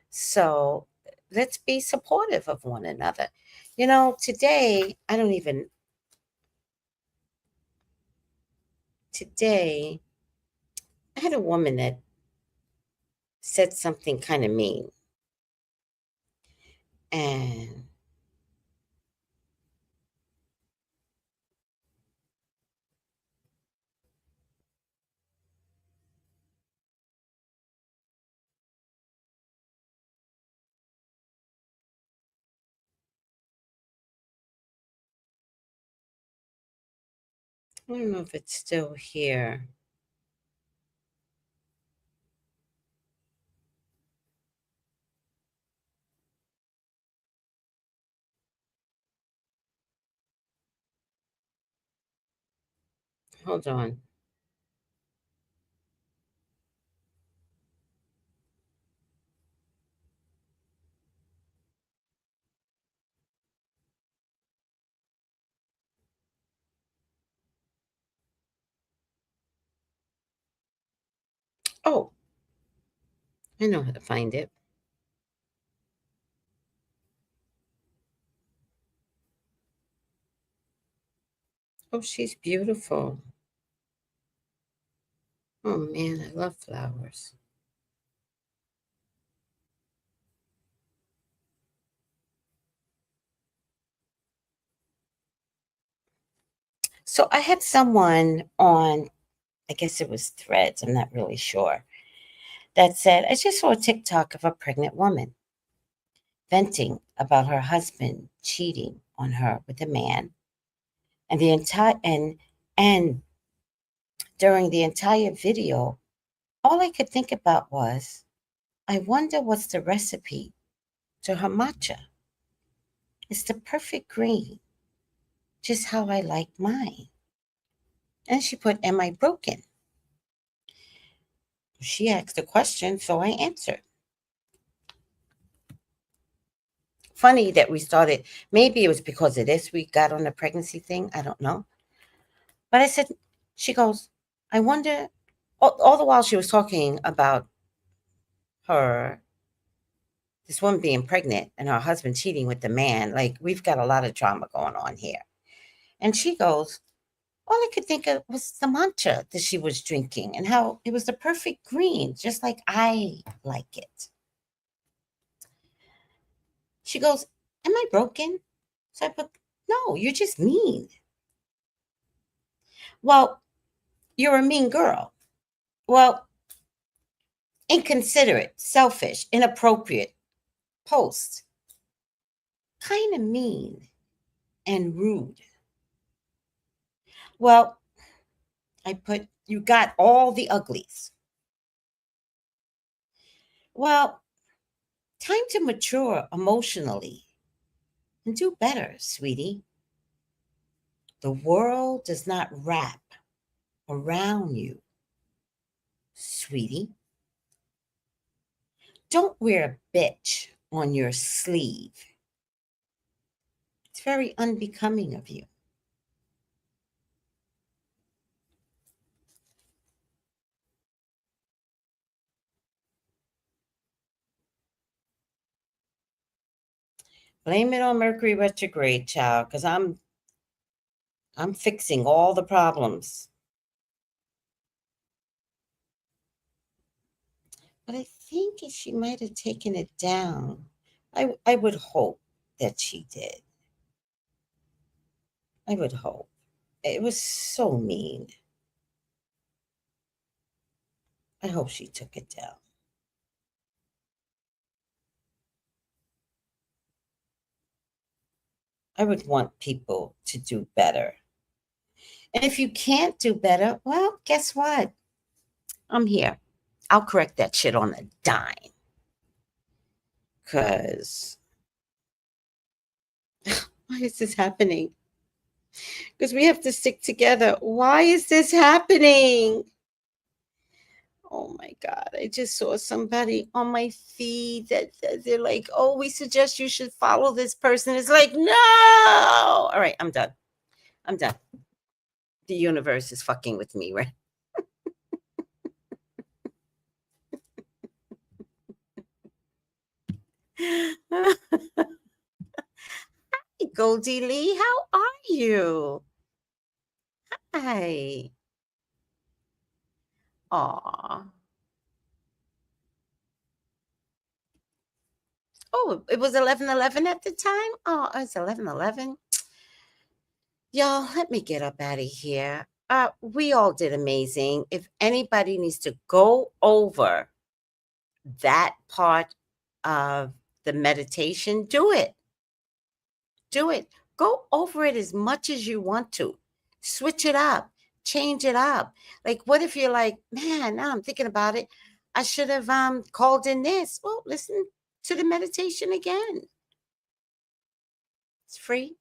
So let's be supportive of one another. Today, today, I had a woman that said something kind of mean. And I don't know if it's still here. Hold on. Oh, I know how to find it. Oh, she's beautiful. Oh man, I love flowers. So I had someone on, I guess it was Threads, I'm not really sure, that said, I just saw a TikTok of a pregnant woman venting about her husband cheating on her with a man. And and during the entire video, all I could think about was, I wonder what's the recipe to her matcha. It's the perfect green, just how I like mine. And she put, am I broken? She asked a question, so I answered. Funny that we started, maybe it was because of this, we got on the pregnancy thing. I don't know. But I said, she goes, I wonder, all the while she was talking about her, this woman being pregnant and her husband cheating with the man. Like, we've got a lot of drama going on here. And she goes, all I could think of was the mantra that she was drinking and how it was the perfect green, just like I like it. She goes, am I broken? So I put, no, you're just mean. Well, you're a mean girl. Well, inconsiderate, selfish, inappropriate, post, kind of mean and rude. Well, I put, you got all the uglies. Well, time to mature emotionally and do better, sweetie. The world does not wrap around you, sweetie. Don't wear a bitch on your sleeve. It's very unbecoming of you. Blame it on Mercury retrograde, child, because I'm fixing all the problems. But I think she might have taken it down. I would hope that she did. I would hope. It was so mean. I hope she took it down. I would want people to do better. And if you can't do better, well, guess what? I'm here. I'll correct that shit on a dime. Because why is this happening? Because we have to stick together. Why is this happening? Oh my God. I just saw somebody on my feed that they're like, oh, we suggest you should follow this person. It's like, no. All right, I'm done. I'm done. The universe is fucking with me, right? Goldie Lee, how are you? Hi. Aw. Oh, it was 11:11 at the time? Oh, it's 11:11. Y'all, let me get up out of here. We all did amazing. If anybody needs to go over that part of the meditation, do it. Do it. Go over it as much as you want to. Switch it up. Change it up. Like, what if you're like, man, now I'm thinking about it. I should have called in this. Well, listen to the meditation again. It's free.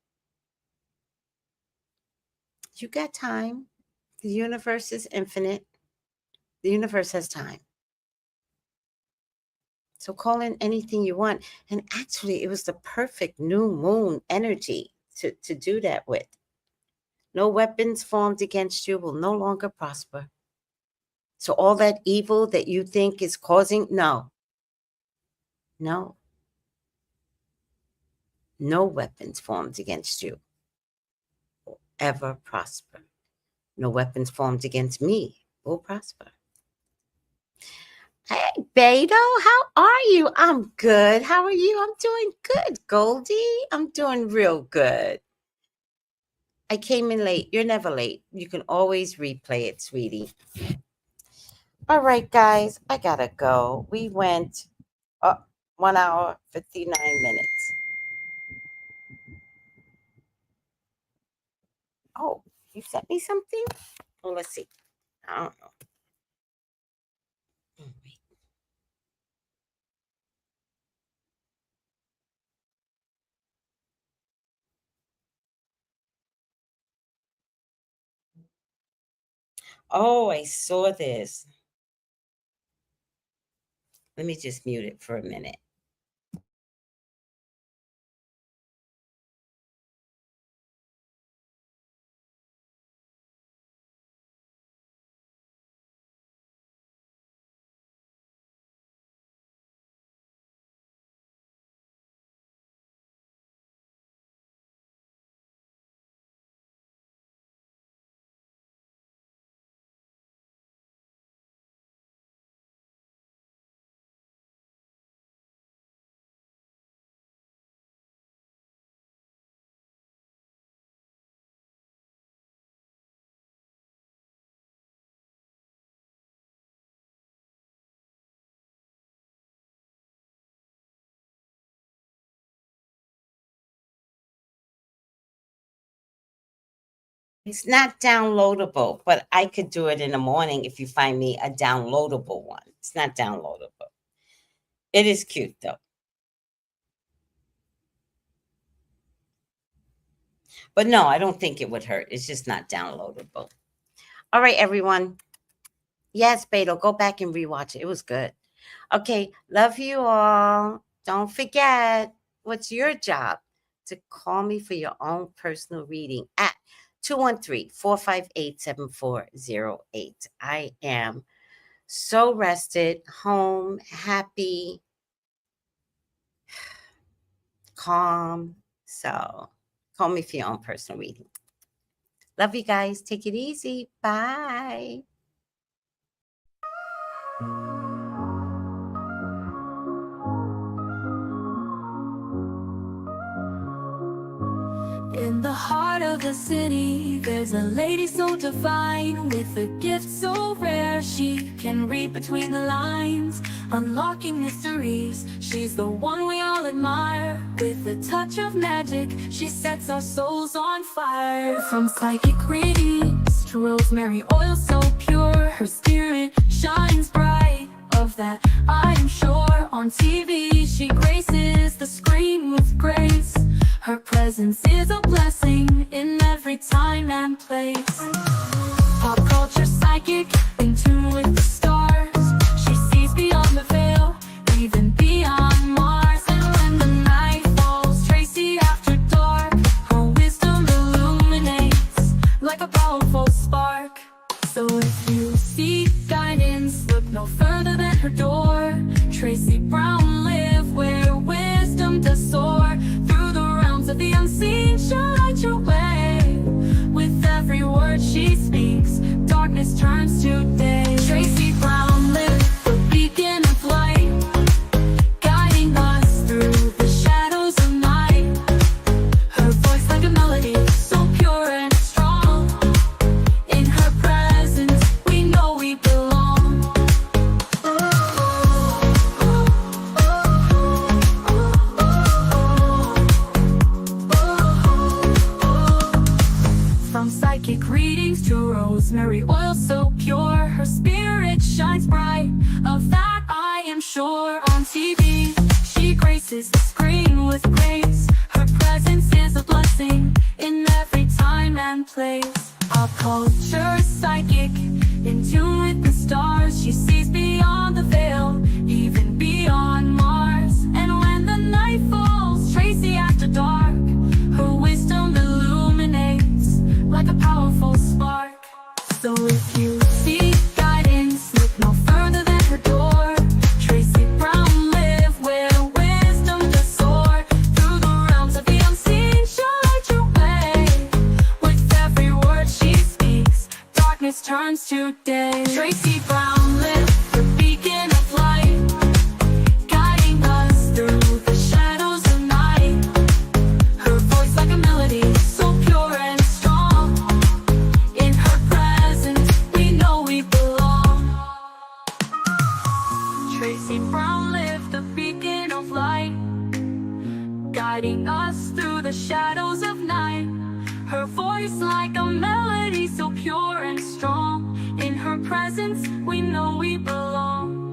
You got time. The universe is infinite. The universe has time. So call in anything you want. And actually, it was the perfect new moon energy to do that with. No weapons formed against you will no longer prosper. So all that evil that you think is causing, no. No. No weapons formed against you will ever prosper. No weapons formed against me will prosper. Hey, Beto, how are you? I'm good. How are you? I'm doing good, Goldie. I'm doing real good. I came in late. You're never late. You can always replay it, sweetie. All right, guys, I gotta go. We went 1 hour, 59 minutes. Oh, you sent me something? Oh, let's see. I don't know. Oh, wait. Oh, I saw this. Let me just mute it for a minute. It's not downloadable, but I could do it in the morning if you find me a downloadable one. It's not downloadable. It is cute though. But no, I don't think it would hurt. It's just not downloadable. All right, everyone. Yes, Beto, go back and rewatch it. It was good. Okay, love you all. Don't forget, what's your job? To call me for your own personal reading at 213-458-7408. I am so rested, home, happy, calm. So call me for your own personal reading. Love you guys. Take it easy. Bye. In the heart of the city, there's a lady so divine, with a gift so rare she can read between the lines, unlocking mysteries. She's the one we all admire. With a touch of magic, she sets our souls on fire. From psychic readings to rosemary oil so pure, her spirit shines bright. Of that I am sure. On TV she graces the screen with grace. Her presence is a blessing in every time and place. Pop culture psychic, in tune with the stars. She sees beyond the veil, even beyond Mars. And when the night falls, Tracy after dark, her wisdom illuminates like a powerful spark. So if you seek guidance, look no further than her door. Tracy Brown live where wisdom does soar. Through the realms of the unseen, she'll light your way. With every word she speaks, darkness turns to day. Tracy Brown live, the beacon of light, guiding us through the shadows of night. Her voice like a melody, so pure and strong. In her presence, we know we belong. From psychic readings to rosemary oil so pure, her spirit shines bright. Of that I am sure. On TV, she graces the screen with grace. Her presence is a blessing in every time and place. Pop culture psychic, in tune with the stars. She sees beyond the veil, even beyond Mars. And when the night falls, Tracy after dark, her wisdom illuminates like a powerful spark. So if you seek guidance, look no further than her door. Tracy Brown live where wisdom does soar. Through the realms of the unseen, she'll light your way. With every word she speaks, darkness turns to day. Tracy Brown live, the beacon of light, guiding us through the shadows of night. Her voice like a melody, so pure and strong. In her presence, we know we belong. Tracy Brown live, the beacon of light, guiding us through the shadows of night. Her voice like a melody, so pure and strong. In her presence, we know we belong.